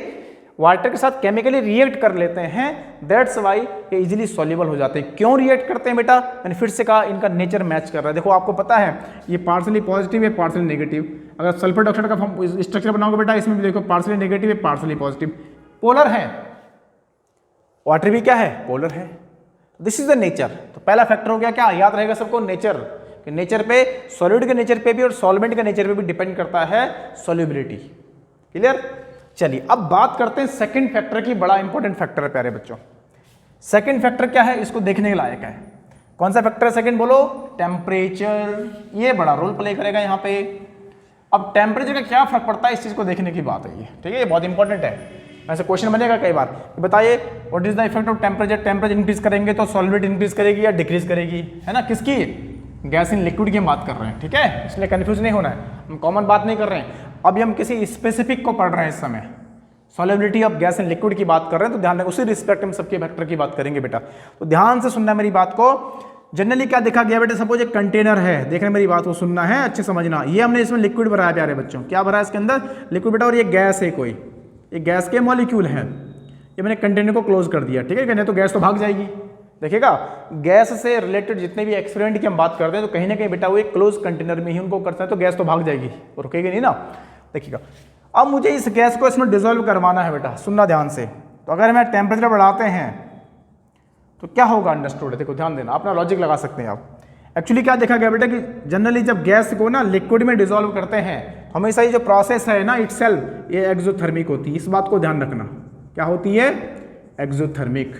वाटर के साथ केमिकली रिएक्ट कर लेते हैं, दैट्स वाई ये इजीली सॉल्युबल हो जाते हैं। क्यों रिएक्ट करते हैं बेटा? मैंने फिर से कहा, इनका नेचर मैच कर रहा है। देखो आपको पता है, ये पार्शियली पॉजिटिव है, पार्शियली नेगेटिव। अगर सल्फर डाइऑक्साइड का फॉर्म स्ट्रक्चर बनाओगे बेटा, इसमें भी देखो पार्शियली नेगेटिव है, पार्शियली पॉजिटिव, पोलर है। वाटर भी क्या है? पोलर है। This is the nature. तो पहला फैक्टर हो गया क्या, याद रहेगा सबको, नेचर। कि नेचर पे, सॉलिड के नेचर पे भी और सॉल्वेंट के नेचर पे भी डिपेंड करता है सॉल्युबिलिटी। क्लियर? चलिए अब बात करते हैं सेकंड फैक्टर की, बड़ा इंपॉर्टेंट फैक्टर है प्यारे बच्चों। सेकंड फैक्टर क्या है, इसको देखने के लायक है। कौन सा फैक्टर है सेकंड बोलो? टेम्परेचर। ये बड़ा रोल प्ले करेगा यहाँ पे। अब टेम्परेचर का क्या फर्क पड़ता है इस चीज को देखने की बात है ये, ठीक है, ये बहुत इंपॉर्टेंट है। ऐसे क्वेश्चन बनेगा कई बार, बताइए what is the effect of temperature? Temperature increase करेंगे तो सॉलिबिलिटी इंक्रीज करेगी या डिक्रीज करेगी, है ना? किसकी? गैस इन लिक्विड की हम बात कर रहे हैं, ठीक है, इसलिए कंफ्यूज नहीं होना है, हम कॉमन बात नहीं कर रहे हैं। अभी हम किसी स्पेसिफिक को पढ़ रहे हैं इस समय, solubility of gas in liquid की बात कर रहे हैं, तो ध्यान रखें उसी रिस्पेक्ट में सबके फैक्टर की बात करेंगे बेटा। तो ध्यान से सुनना मेरी बात को। जनरली क्या देखा गया बेटा, सपोज एक कंटेनर है, देखना मेरी बात को सुनना है, अच्छे समझना। ये हमने इसमें लिक्विड भरा है प्यारे बच्चों, क्या भरा है इसके अंदर? लिक्विड बेटा। और ये गैस है कोई, ये गैस के मॉलिक्यूल है। ये मैंने कंटेनर को क्लोज कर दिया, ठीक है, नहीं तो गैस तो भाग जाएगी। देखिएगा, गैस से रिलेटेड जितने भी एक्सपेरिमेंट की हम बात करते हैं तो कहीं ना कहीं बेटा वो एक क्लोज कंटेनर में ही उनको करते हैं, तो गैस तो भाग जाएगी और रुकेगी नहीं ना। देखिएगा, अब मुझे इस गैस को इसमें डिसॉल्व करवाना है बेटा, सुनना ध्यान से। तो अगर मैं टेम्परेचर बढ़ाते हैं तो क्या होगा? अंडरस्टूड है, देखो ध्यान देना, अपना लॉजिक लगा सकते हैं आप। एक्चुअली क्या देखा गया बेटा कि जनरली जब गैस को ना लिक्विड में डिसॉल्व करते हैं, हमेशा ये जो प्रोसेस है ना इटसेल्फ, ये एक्सोथर्मिक होती है। इस बात को ध्यान रखना, क्या होती है? Exothermic.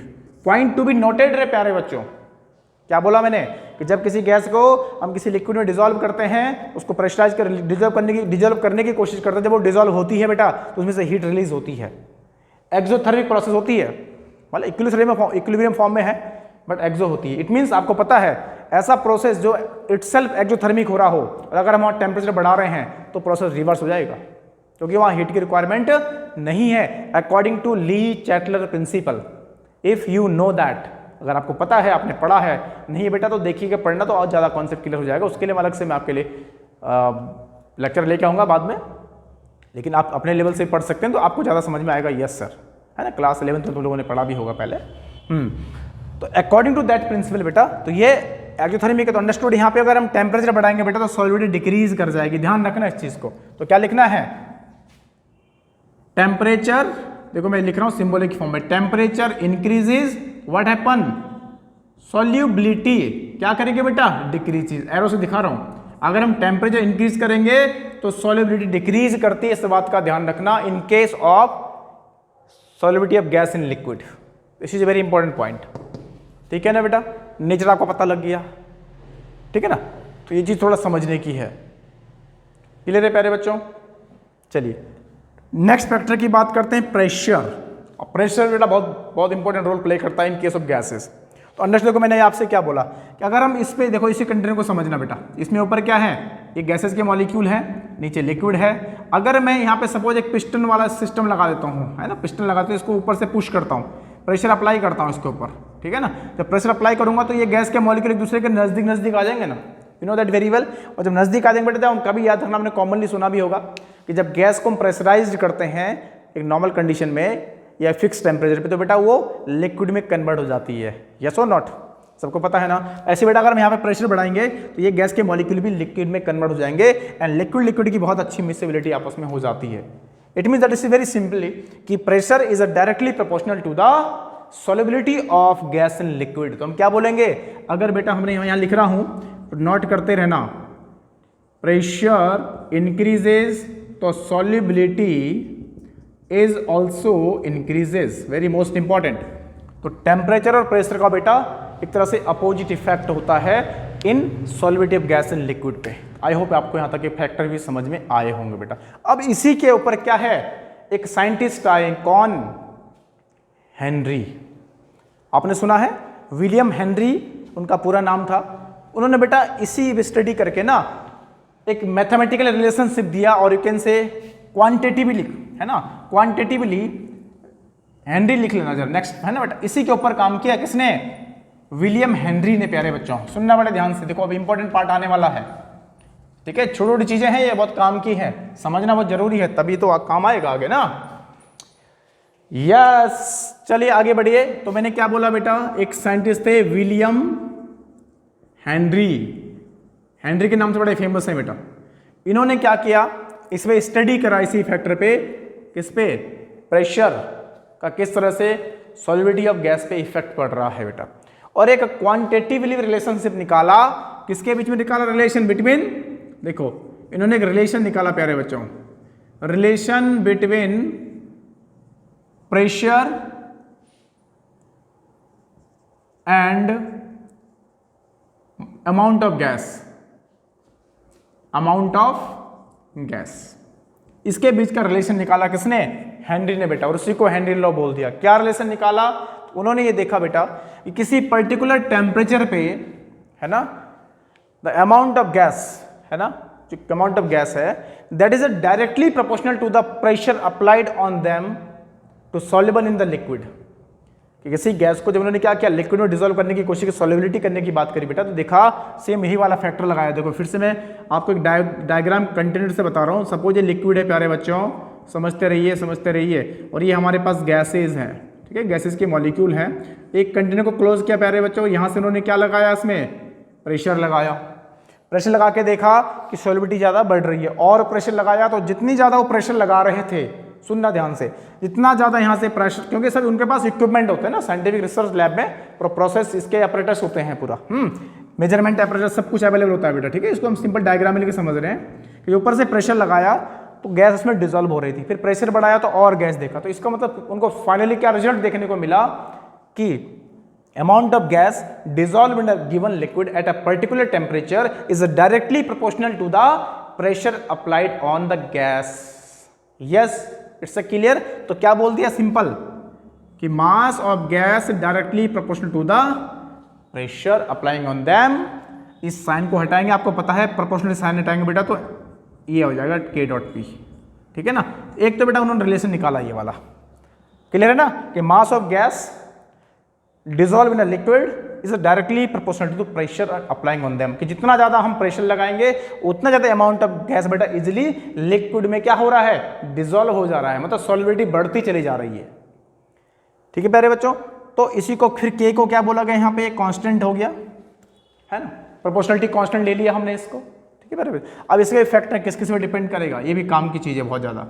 Point to be noted रे प्यारे बच्चों। क्या बोला मैंने कि जब किसी गैस को हम किसी लिक्विड में डिसॉल्व करते हैं, उसको प्रेशराइज कर डिसॉल्व करने की कोशिश करते हैं, जब वो डिसॉल्व होती है बेटा तो उसमें से हीट रिलीज होती है, एक्सोथर्मिक प्रोसेस होती है। मतलब इक्विलिब्रियम फॉर्म में है बट एक्सो होती है। इट मीन्स आपको पता है ऐसा प्रोसेस जो इटसेल्फ एक्सोथर्मिक हो रहा हो, और अगर हम वहाँ टेम्परेचर बढ़ा रहे हैं तो प्रोसेस रिवर्स हो जाएगा, क्योंकि वहाँ हीट की रिक्वायरमेंट नहीं है, according to Le Chatelier principle. If you know that, अगर आपको पता है, आपने पढ़ा है, नहीं बेटा तो देखिएगा, पढ़ना तो और ज़्यादा कॉन्सेप्ट क्लियर हो जाएगा। उसके लिए मैं अलग से मैं आपके लिए लेक्चर लेके आऊँगा बाद में, लेकिन आप अपने लेवल से पढ़ सकते हैं तो आपको ज़्यादा समझ में आएगा। यस सर, है ना, क्लास 11 में तुम लोगों ने पढ़ा भी होगा पहले। तो अकॉर्डिंग टू दैट प्रिंसिपल बेटा, तो ये एक्सोथर्मिक है, तो अंडरस्टूड। यहाँ पे अगर हम टेम्परेचर बढ़ाएंगे बेटा तो सॉलिबिलिटी डिक्रीज कर जाएगी, ध्यान रखना इस चीज़ को। तो क्या लिखना है? टेम्परेचर, देखो मैं लिख रहा हूँ सिंबॉलिक फॉर्म में, temperature increases, what happen? Solubility क्या करेंगे बेटा? डिक्रीजेज। एरो से दिखा रहा हूँ, अगर हम टेम्परेचर इंक्रीज करेंगे तो सॉल्युबिलिटी डिक्रीज करती है, इस बात का ध्यान रखना। In case of solubility of gas in liquid, this is a very important point, ठीक है ना बेटा? नेचर आपको पता लग गया, ठीक है ना? तो ये चीज थोड़ा समझने की है। क्लियर है प्यारे बच्चों? चलिए नेक्स्ट फैक्टर की बात करते हैं, प्रेशर। और प्रेशर बेटा बहुत बहुत इंपॉर्टेंट रोल प्ले करता है इन केस ऑफ गैसेस। तो अंडरस्टैंड देखो, मैंने आपसे क्या बोला कि अगर हम इस पे देखो, इसी कंटेनर को समझना बेटा, इसमें ऊपर क्या है? ये गैसेस के मॉलिक्यूल है, नीचे लिक्विड है। अगर मैं यहाँ पे सपोज एक पिस्टन वाला सिस्टम लगा देता हूँ, है ना, पिस्टन लगाते हैं, इसको ऊपर से पुश करता हूँ, प्रेशर अप्लाई करता हूँ इसके ऊपर, ठीक है ना? जब प्रेशर अप्लाई करूंगा तो ये गैस के मॉलिक्यूल एक दूसरे के नजदीक आ जाएंगे ना, you know that very well. और जब नजदीक आ जाएंगे बेटा, हम कभी याद रखना, हमने कॉमनली सुना भी होगा कि जब गैस को हम प्रेशराइज करते हैं एक नॉर्मल कंडीशन में या फिक्स टेम्परेचर पे, तो बेटा वो लिक्विड में कन्वर्ट हो जाती है। यस और नॉट? सबको पता है ना? ऐसे बेटा अगर हम यहाँ पे प्रेशर बढ़ाएंगे तो ये गैस के मॉलिक्यूल भी लिक्विड में कन्वर्ट हो जाएंगे, एंड लिक्विड की बहुत अच्छी मिक्सेबिलिटी आपस में हो जाती है। It means that is very simply कि pressure is directly proportional to the solubility of gas in liquid. तो हम क्या बोलेंगे? अगर बेटा हमने यहाँ लिख रहा हूं, नोट करते रहना, प्रेशर इंक्रीजेज तो solubility is also increases, very most important. तो टेम्परेचर और प्रेशर का बेटा एक तरह से अपोजिट इफेक्ट होता है in solubility of gas in liquid पे। आई होप आपको यहां तक के फैक्टर भी समझ में आए होंगे बेटा। अब इसी के ऊपर क्या है, एक साइंटिस्ट आए, कौन? हेनरी। आपने सुना है विलियम हेनरी उनका पूरा नाम था। उन्होंने बेटा इसी स्टडी करके ना एक मैथमेटिकल रिलेशनशिप दिया, और यू कैन से क्वांटिटेटिवली, है ना, क्वांटिटेटिवली हेनरी लिख लेना जरा नेक्स्ट, है ना बेटा। इसी के ऊपर काम किया किसने? विलियम हेनरी ने। प्यारे बच्चों सुनना बड़े ध्यान से, देखो अब इंपॉर्टेंट पार्ट आने वाला है, ठीक है? छोटी छोटी चीजें हैं, ये बहुत काम की है, समझना बहुत जरूरी है, तभी तो काम आएगा आगे ना। यस, चलिए आगे बढ़िए। तो मैंने क्या बोला बेटा, एक साइंटिस्ट थे विलियम हेनरी। हेनरी के नाम से बड़े फेमस है बेटा। इन्होंने क्या किया, इसमें स्टडी करा इसी फैक्टर पे, किस पे? प्रेशर का किस तरह से सॉल्युबिलिटी ऑफ गैस पे इफेक्ट पड़ रहा है बेटा, और एक क्वांटिटेटिवली रिलेशनशिप निकाला। किसके बीच में निकाला? रिलेशन बिटवीन, देखो इन्होंने एक रिलेशन निकाला प्यारे बच्चों, relation between pressure and amount of gas, amount of gas, इसके बीच का रिलेशन निकाला किसने? हेनरी ने बेटा, और उसी को हेनरी लॉ बोल दिया। क्या रिलेशन निकाला? उन्होंने ये देखा बेटा कि किसी पर्टिकुलर टेम्परेचर पे, है ना, द अमाउंट ऑफ गैस, है ना, जो अमाउंट ऑफ गैस है, that is directly proportional to the pressure applied on them to soluble in the liquid. कि किसी गैस को जब उन्होंने क्या किया, लिक्विड में डिसॉल्व करने की कोशिश की, सॉल्युबिलिटी करने की बात करी बेटा, तो देखा सेम यही वाला फैक्टर लगाया। देखो फिर से मैं आपको एक डायग्राम कंटिन्यू से बता रहा हूँ। सपोज ये लिक्विड है प्यारे बच्चों, समझते रहिए, और ये हमारे पास गैसेज हैं, ठीक है, गैसेज के मॉलिक्यूल हैं। एक कंटेनर को क्लोज किया प्यारे बच्चों, यहाँ से उन्होंने क्या लगाया, इसमें प्रेशर लगाया। प्रेशर लगा के देखा कि सॉल्युबिलिटी ज़्यादा बढ़ रही है, और प्रेशर लगाया तो जितनी ज़्यादा वो प्रेशर लगा रहे थे, सुनना ध्यान से, जितना ज़्यादा यहाँ से प्रेशर, क्योंकि सब उनके पास इक्विपमेंट होते हैं ना, साइंटिफिक रिसर्च लैब में प्रोसेस इसके ऑपरेटर्स होते हैं, पूरा मेजरमेंट ऑपरेटर सब कुछ अवेलेबल होता है बेटा, ठीक है। इसको हम सिंपल डायग्राम में लेके समझ रहे हैं कि ऊपर से प्रेशर लगाया तो गैस उसमें डिसॉल्व हो रही थी, फिर प्रेशर बढ़ाया तो और गैस देखा, तो इसका मतलब उनको फाइनली क्या रिजल्ट देखने को मिला कि amount of gas dissolved in a given liquid at a particular temperature is directly proportional to the pressure applied on the gas. Yes, it's a clear. तो क्या बोल दिया सिंपल कि mass of gas directly proportional to the pressure applying on them. इस sign को हटाएंगे, आपको पता है प्रोपोर्शनल साइन हटाएंगे बेटा तो ये हो जाएगा K डॉट P, ठीक है ना। एक तो बेटा उन्होंने रिलेशन निकाला ये वाला, क्लियर है ना, कि mass of gas dissolve in a liquid is directly proportional to the pressure applying on them, कि जितना ज्यादा हम प्रेशर लगाएंगे उतना ज्यादा अमाउंट ऑफ गैस बेटा इजिली लिक्विड में क्या हो रहा है, डिसॉल्व हो जा रहा है, मतलब सॉल्युबिलिटी बढ़ती चली जा रही है, ठीक है प्यारे बच्चों। तो इसी को फिर के को क्या बोला गया यहाँ पे, कांस्टेंट हो गया, है ना, प्रोपोर्शनलिटी कांस्टेंट ले लिया हमने इसको, ठीक है प्यारे। अब इसका इफेक्ट है किस किस पे डिपेंड करेगा, ये भी काम की चीज है बहुत ज्यादा,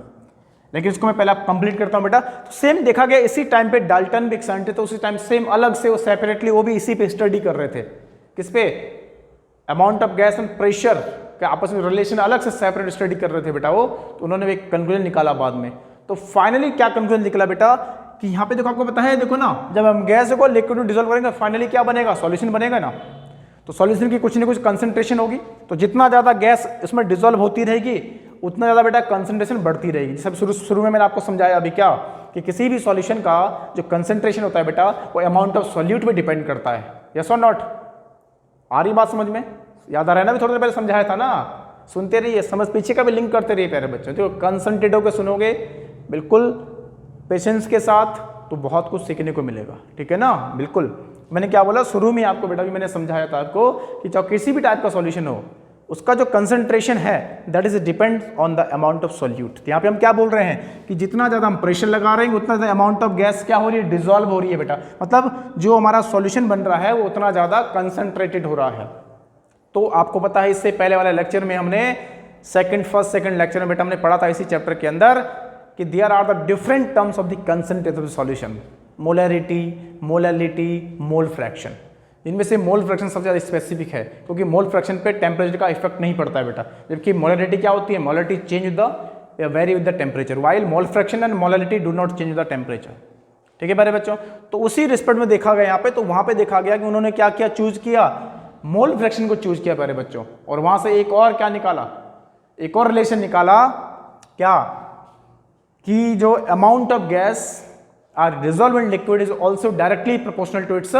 लेकिन इसको मैं पहले कंप्लीट करता हूं बेटा। तो सेम देखा गया इसी टाइम पे डाल्टन भी एक साइंटिस्ट, तो उसी टाइम सेम अलग से वो सेपरेटली वो भी इसी पे स्टडी कर रहे थे, किस पे, amount of gas and pressure के आपस में रिलेशन अलग से सेपरेट स्टडी कर रहे थे बेटा वो, तो उन्होंने एक कंक्लूजन निकाला बाद में। तो फाइनली क्या कंक्लूजन निकला बेटा कि यहाँ पे देखो, आपको पता है, देखो ना, जब हम गैस को लिक्विड में डिसॉल्व करेंगे फाइनली क्या बनेगा, सॉल्यूशन बनेगा ना। तो सॉल्यूशन की कुछ ना कुछ कंसंट्रेशन होगी, तो जितना ज्यादा गैस इसमें डिसॉल्व होती रहेगी उतना ज़्यादा बेटा कंसंट्रेशन बढ़ती रहेगी। जैसे शुरू में मैंने आपको समझाया अभी क्या, कि किसी भी सॉल्यूशन का जो कंसंट्रेशन होता है बेटा वो अमाउंट ऑफ सॉल्यूट पे डिपेंड करता है, यस और नॉट। आ रही बात समझ में, याद आ रहा है ना, भी थोड़ी देर पहले समझाया था ना, सुनते रहिए, समझ पीछे का भी लिंक करते रहिए प्यारे बच्चों। तो कंसंट्रेट होकर सुनोगे बिल्कुल पेशेंस के साथ तो बहुत कुछ सीखने को मिलेगा, ठीक है ना, बिल्कुल। मैंने क्या बोला शुरू में आपको बेटा, भी मैंने समझाया था आपको कि चाहे किसी भी टाइप का सॉल्यूशन हो उसका जो कंसंट्रेशन है that is depend on the amount of solute. यहाँ पे हम क्या बोल रहे हैं कि जितना ज़्यादा हम प्रेशर लगा रहे हैं उतना ज़्यादा अमाउंट ऑफ गैस क्या हो रही है, डिसॉल्व हो रही है बेटा, मतलब जो हमारा सॉल्यूशन बन रहा है वो उतना ज़्यादा कंसंट्रेटेड हो रहा है। तो आपको पता है इससे पहले वाले लेक्चर में हमने फर्स्ट सेकंड लेक्चर में बेटा हमने पढ़ा था इसी चैप्टर के अंदर कि there are the different terms of the concentration of solution, molarity, molality, mole fraction. इनमें से मोल फ्रैक्शन सबसे ज़्यादा स्पेसिफिक है क्योंकि मोल फ्रैक्शन पे टेम्परेचर का इफेक्ट नहीं पड़ता है बेटा, जबकि मोलैलिटी क्या होती है, molality change with the very with the temperature, while mole fraction and molality do not change with the temperature, ठीक है मेरे बच्चों। तो उसी रिस्पेक्ट में देखा गया यहाँ पे, तो वहाँ पे देखा गया कि उन्होंने क्या किया, चूज किया मोल फ्रैक्शन को चूज किया प्यारे बच्चों, और वहाँ से एक और क्या निकाला, एक और रिलेशन निकाला क्या, कि जो amount of gas are dissolve in liquid is also directly proportional to its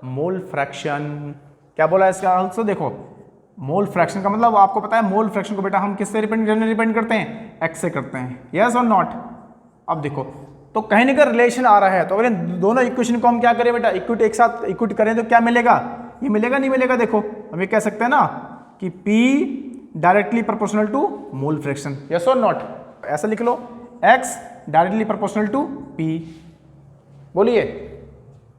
mole fraction. क्या बोला इसका आंसर, देखो मोल फ्रैक्शन का मतलब आपको पता है, मोल फ्रैक्शन को बेटा हम किससे डिपेंड करते हैं, एक्स से करते हैं, यस और नॉट। अब देखो तो कहीं ना कहीं रिलेशन आ रहा है, तो अगर इन दोनों इक्वेशन को हम क्या करें बेटा, इक्विट एक साथ इक्विट करें तो क्या मिलेगा, ये मिलेगा नहीं मिलेगा, देखो हम ये कह सकते हैं ना कि P directly proportional to mole fraction, yes और नॉट। ऐसा लिख लो, X directly proportional to P। बोलिए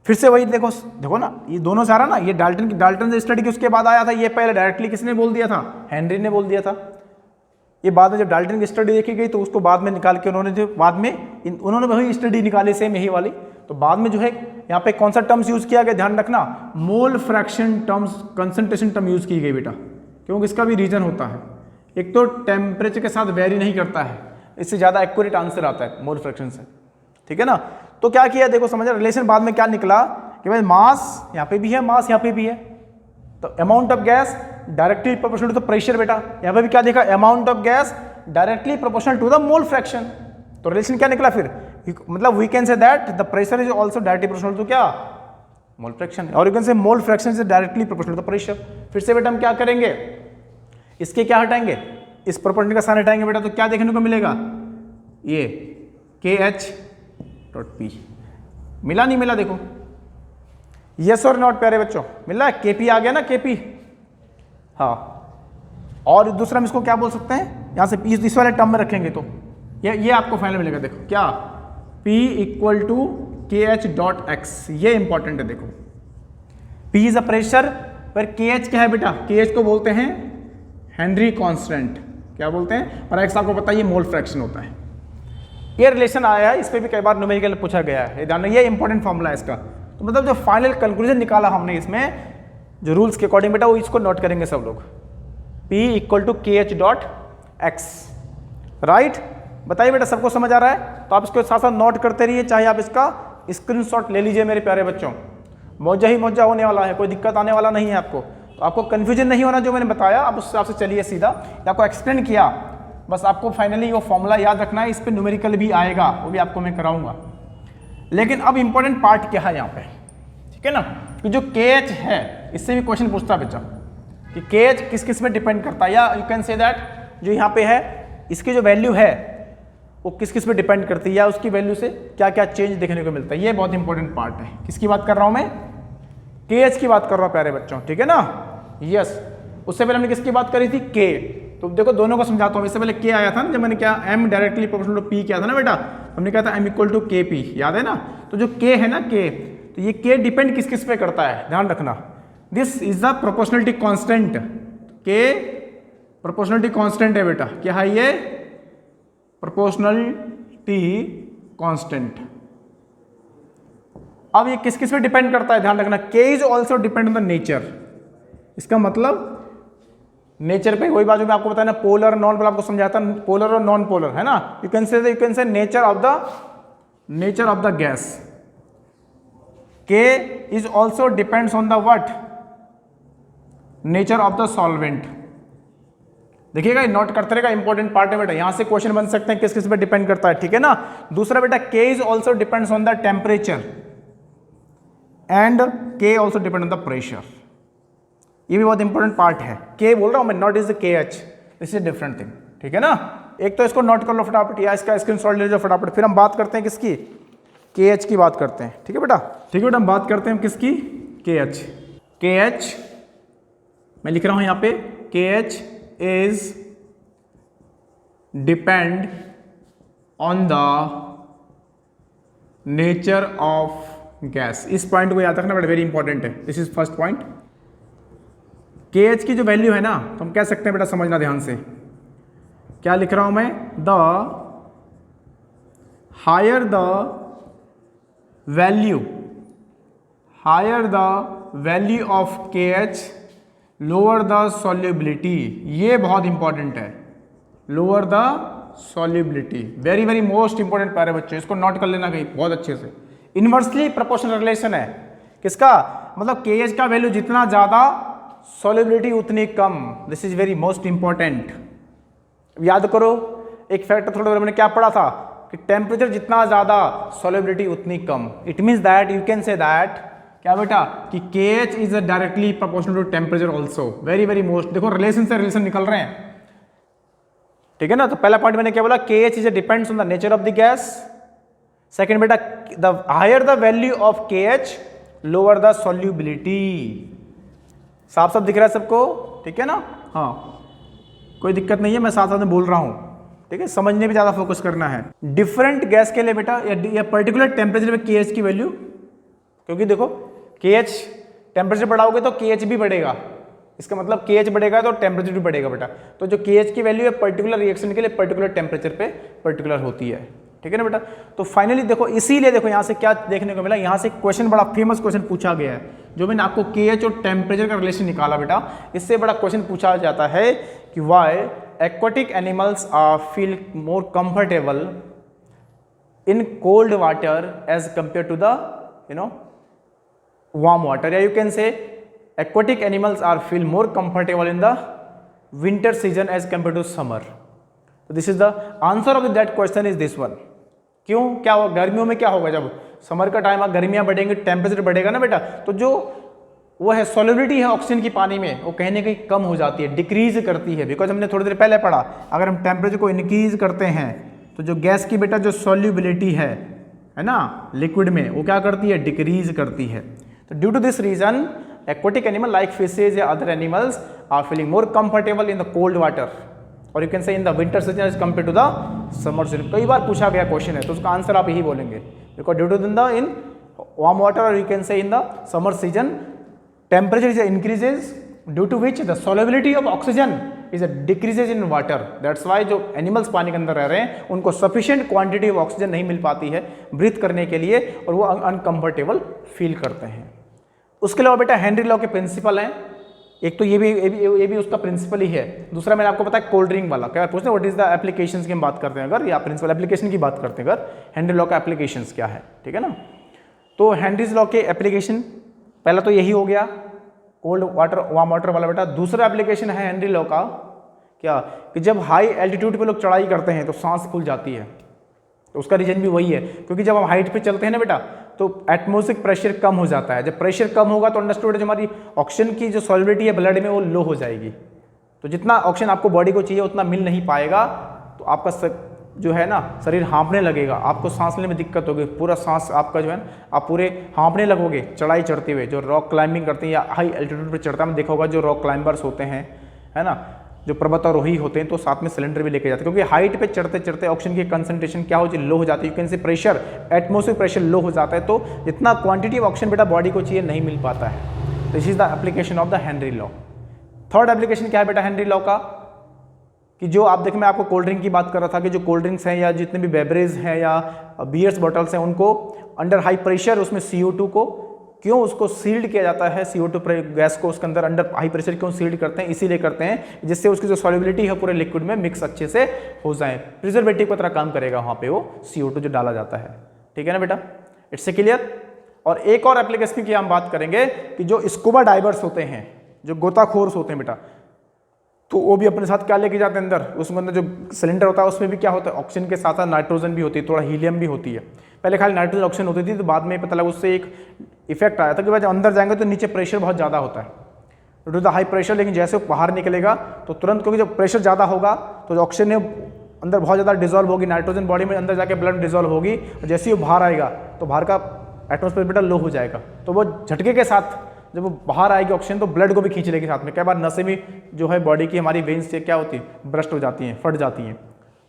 फिर से वही देखो, देखो ना ये दोनों सारा ना, ये डाल्टन से स्टडी की उसके बाद आया था, ये पहले डायरेक्टली किसने बोल दिया था, हेनरी ने बोल दिया था। ये बाद में जब डाल्टन की स्टडी देखी गई तो उसको बाद में निकाल के उन्होंने जो बाद में उन्होंने वही स्टडी निकाली सेम यही वाली, तो बाद में जो है यहाँ पे कौन सा टर्म्स यूज किया गया, ध्यान रखना, mole fraction terms, concentration term use की गई बेटा, क्योंकि इसका भी रीजन होता है, एक तो टेम्परेचर के साथ वेरी नहीं करता है, इससे ज़्यादा एक्यूरेट आंसर आता है मोल फ्रैक्शन से, ठीक है ना। तो क्या किया देखो, समझ रिलेशन बाद में क्या निकला कि भाई मास यहाँ पे भी है, मास यहाँ पे भी है, तो amount of gas directly proportional to the pressure बेटा, यहाँ पे भी क्या देखा, amount of gas directly proportional to the mole fraction. तो रिलेशन क्या निकला फिर, मतलब we can say that the pressure is also directly proportional to क्या, मोल फ्रैक्शन, और you can say mole fraction is directly proportional to the pressure. फिर से बेटा हम क्या करेंगे, इसके क्या हटाएंगे, इस प्रोपोर्शनल का साइन हटाएंगे बेटा, तो क्या देखने को मिलेगा, ये KH.P मिला नहीं मिला, देखो यस और नॉट प्यारे बच्चों, मिला, KP आ गया ना, KP। हाँ, और दूसरा हम इसको क्या बोल सकते हैं, यहां से इस वाले टर्म में रखेंगे तो ये आपको फाइनल मिलेगा, देखो क्या, P इक्वल टू KH.X, ये इंपॉर्टेंट है, देखो P इज अ प्रेशर, पर KH क्या है बेटा, KH को बोलते हैं हेनरी कांस्टेंट, क्या बोलते हैं, और X आपको पता है ये मोल फ्रैक्शन होता है। ये रिलेशन आया है, इस पे भी कई बार न्यूमेरिकल पूछा गया है, जानना ये इंपॉर्टेंट फॉर्मूला है इसका। तो मतलब जो फाइनल कंक्लूजन निकाला हमने इसमें जो रूल्स के अकॉर्डिंग बेटा, वो इसको नोट करेंगे सब लोग, P equal to KH.X, right. बताइए बेटा सबको समझ आ रहा है, तो आप इसको साथ साथ नोट करते रहिए, चाहे आप इसका स्क्रीनशॉट ले लीजिए मेरे प्यारे बच्चों, मौजा ही मौजा होने वाला है, कोई दिक्कत आने वाला नहीं है आपको। तो आपको कन्फ्यूजन नहीं होना, जो मैंने बताया आप उस हिसाब से चलिए सीधा, आपको एक्सप्लेन किया, बस आपको फाइनली वो फॉर्मूला याद रखना है, इस पर न्यूमेरिकल भी आएगा, वो भी आपको मैं कराऊंगा। लेकिन अब इंपॉर्टेंट पार्ट क्या है यहाँ पे, ठीक है ना, कि जो KH है, इससे भी क्वेश्चन पूछता है बच्चा कि KH किस किस पे डिपेंड करता है, या यू कैन से दैट जो यहाँ पे है इसकी जो वैल्यू है वो किस किस पे डिपेंड करती है, या उसकी वैल्यू से क्या क्या चेंज देखने को मिलता है। ये बहुत इंपॉर्टेंट पार्ट है। किसकी बात कर रहा हूँ मैं, KH की बात कर रहा हूँ प्यारे बच्चों, ठीक है ना, यस। उससे पहले हमने किसकी बात करी थी, K। तो देखो दोनों को समझाता हूँ, इससे पहले K आया था ना, जब मैंने क्या M directly proportional to P किया था ना बेटा, हमने कहा था M इक्वल टू KP, याद है ना। तो जो K है ना, K, तो ये K डिपेंड किस किस पे करता है, ध्यान रखना, this is the proportionality constant, K proportionality constant है बेटा, क्या है ये, प्रोपोर्शनलिटी कांस्टेंट। अब ये किस किस पे डिपेंड करता है, ध्यान रखना, K is also depend on the nature, इसका मतलब नेचर पे वही बाजू में आपको बताया ना, पोलर नॉन पोलर आपको समझाता, पोलर और नॉन पोलर है ना, यू कैन से nature of the gas. K is also depends on the what, nature of the solvent. देखिएगा नोट करते रहेगा, इंपॉर्टेंट पार्ट है बेटा, यहां से क्वेश्चन बन सकते हैं किस किस पे डिपेंड करता है, ठीक है ना। दूसरा बेटा, K is also depends on the temperature and K also depend on the pressure, ये भी बहुत इंपॉर्टेंट पार्ट है। K बोल रहा हूं मैं, not is the KH, this is different thing, ठीक है ना। एक तो इसको नोट कर लो फटाफट, या इसका स्क्रीनशॉट ले लो फटाफट, फिर हम बात करते हैं किसकी, KH की बात करते हैं, ठीक है बेटा, ठीक है बेटा, हम बात करते हैं किसकी, KH मैं लिख रहा हूं यहां पे, KH is depend on the nature of gas. इस पॉइंट को याद रखना बेटा, वेरी इंपॉर्टेंट है, this is first point. KH की जो वैल्यू है ना, तो हम कह सकते हैं बेटा, समझना ध्यान से, क्या लिख रहा हूं मैं, the higher the value of KH lower the solubility, ये बहुत इंपॉर्टेंट है, lower the solubility, very very most important प्यारे बच्चों, इसको नोट कर लेना कहीं बहुत अच्छे से। इनवर्सली प्रोपोर्शनल रिलेशन है किसका, मतलब KH का वैल्यू जितना ज्यादा सॉल्युबिलिटी उतनी कम, this is very most important. याद करो एक फैक्टर थोड़ा देर मैंने क्या पढ़ा था, कि टेम्परेचर जितना ज्यादा सॉल्युबिलिटी उतनी कम, it means that you can say that क्या बेटा, कि KH is directly proportional to temperature also, very very most. देखो रिलेशन से रिलेशन निकल रहे हैं, ठीक है ना। तो पहला पॉइंट मैंने क्या बोला, KH is depends on the nature of the gas. Second बेटा, the higher the value of KH lower the solubility. साफ साफ दिख रहा है सबको, ठीक है ना, हाँ कोई दिक्कत नहीं है, मैं साथ साथ में बोल रहा हूं, ठीक है, समझने पे ज्यादा फोकस करना है। डिफरेंट गैस के लिए बेटा, या पर्टिकुलर टेम्परेचर पे KH की वैल्यू, क्योंकि देखो KH टेम्परेचर बढ़ाओगे तो KH भी बढ़ेगा, इसका मतलब KH बढ़ेगा तो टेम्परेचर भी बढ़ेगा बेटा। तो जो KH की वैल्यू है पर्टिकुलर रिएक्शन के लिए पर्टिकुलर टेम्परेचर पे पर्टिकुलर होती है, ठीक है ना बेटा। तो फाइनली देखो, इसीलिए देखो यहाँ से क्या देखने को मिला, यहाँ से क्वेश्चन बड़ा फेमस क्वेश्चन पूछा गया है, जो मैंने आपको KH और टेम्परेचर का रिलेशन निकाला बेटा, इससे बड़ा क्वेश्चन पूछा जाता है कि why aquatic animals are feel more comfortable in cold water as compare to the warm water, या you can say aquatic animals are feel more comfortable in the winter season as compared to summer. So this is the answer of that question is this one. क्यों, क्या होगा गर्मियों में, क्या होगा जब summer का टाइम, गर्मियाँ बढ़ेंगे, टेम्परेचर बढ़ेगा ना बेटा, तो जो वो है सॉल्युबिलिटी है ऑक्सीजन की पानी में, वो कहीं ना कहीं कम हो जाती है, डिक्रीज करती है। बिकॉज हमने थोड़ी देर पहले पढ़ा, अगर हम टेम्परेचर को इंक्रीज करते हैं तो जो गैस की बेटा जो सॉल्युबिलिटी है ना लिक्विड में, वो क्या करती है, डिक्रीज करती है। तो due to this reason aquatic animal like fishes या other animals are feeling more comfortable in the cold water or you can say in the winter season as compared to the summer season। कई बार पूछा गया question है तो उसका answer आप यही बोलेंगे, because due to in warm water or you can say in the summer season temperature is increases due to which the solubility of oxygen is a decreases in water। that's why जो animals पानी के अंदर रह रहे हैं उनको sufficient quantity of oxygen नहीं मिल पाती है ब्रीथ करने के लिए और वो अनकम्फर्टेबल फील करते हैं। उसके अलावा बेटा हेनरी लॉ के प्रिंसिपल हैं, एक तो ये भी उसका प्रिंसिपल ही है, दूसरा मैंने आपको बताया कोल्ड ड्रिंक वाला। क्या पूछते हैं व्हाट इज द एप्लीकेशंस की हम बात करते हैं अगर, या प्रिंसिपल एप्लीकेशन की बात करते हैं अगर, हेनरी लॉ का एप्लीकेशंस क्या है, ठीक है ना। तो हेनरीज लॉ के एप्लीकेशन पहला तो यही हो गया कोल्ड वाटर वार्म वाटर वाला बेटा। दूसरा एप्लीकेशन है हेनरी लॉ का क्या, कि जब हाई एल्टीट्यूड पे लोग चढ़ाई करते हैं तो सांस फूल जाती है, तो उसका रीजन भी वही है क्योंकि जब हम हाइट पे चलते हैं ना बेटा तो एटमॉस्फेरिक प्रेशर कम हो जाता है। जब प्रेशर कम होगा तो अंडरस्टूड जो हमारी ऑक्सीजन की जो सॉल्युबिलिटी है ब्लड में वो लो हो जाएगी, तो जितना ऑक्सीजन आपको बॉडी को चाहिए उतना मिल नहीं पाएगा, तो आपका जो है ना शरीर हाँफने लगेगा, आपको सांस लेने में दिक्कत होगी, पूरा सांस आपका जो है आप पूरे हाँफने लगोगे चढ़ाई चढ़ते हुए। जो रॉक क्लाइंबिंग करते हैं या हाई एल्टीट्यूड पर चढ़ता है, देखा होगा जो रॉक क्लाइंबर्स होते हैं है ना, जो पर्वतारोही होते हैं तो साथ में सिलेंडर भी लेके जाते हैं, क्योंकि हाइट पे चढ़ते चढ़ते ऑक्सीजन की कंसंट्रेशन क्या हो जाती है, लो हो जाती है। यू कैन से प्रेशर एटमॉस्फेरिक प्रेशर लो हो जाता है, तो जितना क्वांटिटी ऑफ ऑक्सीजन बेटा बॉडी को चाहिए नहीं मिल पाता है। This is the application of the Henry law. Third application क्या है बेटा हेनरी लॉ का, कि जो आप देखें मैं आपको कोल्ड ड्रिंक की बात कर रहा था कि जो कोल्ड ड्रिंक्स हैं या जितने भी बेवरेज हैं या बियर्स बॉटल्स हैं उनको अंडर हाई प्रेशर उसमें CO2 को क्यों उसको सील्ड किया जाता है, CO2 गैस को उसके अंदर अंडर हाई प्रेशर क्यों सील्ड करते हैं, इसीलिए करते हैं जिससे उसकी जो सॉल्युबिलिटी है पूरे लिक्विड में मिक्स अच्छे से हो जाए, प्रिजर्वेटिव की तरह काम करेगा वहाँ पे वो CO2 जो डाला जाता है, ठीक है ना बेटा, इट्स क्लियर। और एक और एप्लीकेशन की हम बात करेंगे कि जो स्कूबा डाइवर्स होते हैं, जो गोताखोर होते हैं बेटा, तो वो भी अपने साथ क्या लेके जाते हैं अंदर, उसके अंदर जो सिलेंडर होता है उसमें भी क्या होता है, ऑक्सीजन के साथ साथ नाइट्रोजन भी होती है, थोड़ा हीलियम भी होती है। पहले खाली नाइट्रोजन ऑक्सीजन होती थी, तो बाद में पता लगा उससे एक इफेक्ट आया था कि जब अंदर जाएंगे तो नीचे प्रेशर बहुत ज़्यादा होता है, due to the high pressure, लेकिन जैसे वो बाहर निकलेगा तो तुरंत, क्योंकि जब प्रेशर ज़्यादा होगा तो जो ऑक्सीजन है अंदर बहुत ज़्यादा डिजोल्व होगी, नाइट्रोजन बॉडी में अंदर जाके ब्लड डिजोल्व होगी, और जैसे ही वो बाहर आएगा तो बाहर का एटमॉस्फेयर बेटा लो हो जाएगा, तो वो झटके के साथ जब वो बाहर आएगी ऑक्सीजन तो ब्लड को भी खींच लेगी साथ में। कई बार नसें भी जो है बॉडी की हमारी वेन्स से क्या होती है, ब्रस्ट हो जाती हैं, फट जाती हैं,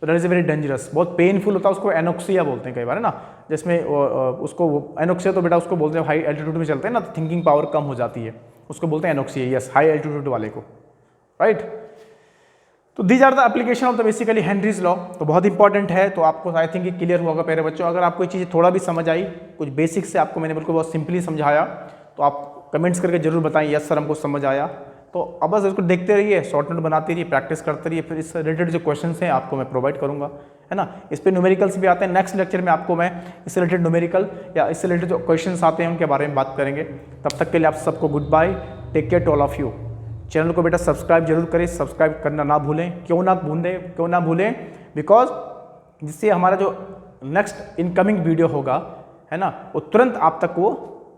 तो दैट इज़ वेरी डेंजरस, बहुत पेनफुल होता है, उसको एनोक्सिया बोलते हैं कई बार है ना, जिसमें उसको एनोक्सिया तो बेटा उसको बोलते हैं हाई एल्टीट्यूड में चलते हैं ना, थिंकिंग पावर कम हो जाती है, उसको बोलते हैं एनोक्सिया, यस हाई एल्टीट्यूड वाले को, राइट। तो these are the application of the basically Henry's law, तो बहुत इंपॉर्टेंट है, तो आपको आई थिंक क्लियर होगा प्यारे बच्चों। अगर आपको ये चीज़ थोड़ा भी समझ आई, कुछ बेसिक से आपको मैंने बिल्कुल बहुत सिंपली समझाया, तो आप कमेंट्स करके जरूर बताएं यस सर हमको समझ आया। तो अब बस इसको देखते रहिए, शॉर्ट नोट बनाते रहिए, प्रैक्टिस करते रहिए, फिर इससे रिलेटेड जो क्वेश्चंस हैं आपको मैं प्रोवाइड करूंगा, है ना। इस पर न्यूमेरिकल्स भी आते हैं, नेक्स्ट लेक्चर में आपको मैं इससे रिलेटेड न्यूमेरिकल या इससे रिलेटेड जो क्वेश्चंस आते हैं उनके बारे में बात करेंगे। तब तक के लिए आप सबको good bye, take care to all of you. Channel को बेटा सब्सक्राइब जरूर करें, सब्सक्राइब करना ना भूलें, क्यों ना भूलें, बिकॉज जिससे हमारा जो नेक्स्ट इनकमिंग वीडियो होगा है ना, वो तुरंत आप तक वो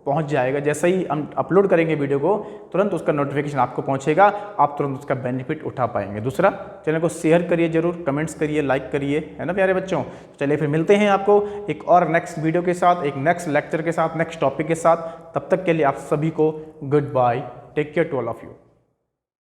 पहुंच जाएगा। जैसे ही हम अपलोड करेंगे वीडियो को तुरंत उसका नोटिफिकेशन आपको पहुंचेगा, आप तुरंत उसका बेनिफिट उठा पाएंगे। दूसरा, चैनल को शेयर करिए जरूर, कमेंट्स करिए, लाइक करिए, है ना प्यारे बच्चों। चलिए फिर मिलते हैं आपको एक और नेक्स्ट वीडियो के साथ, एक नेक्स्ट लेक्चर के साथ, नेक्स्ट टॉपिक के साथ। तब तक के लिए आप सभी को good bye, take care to all of you.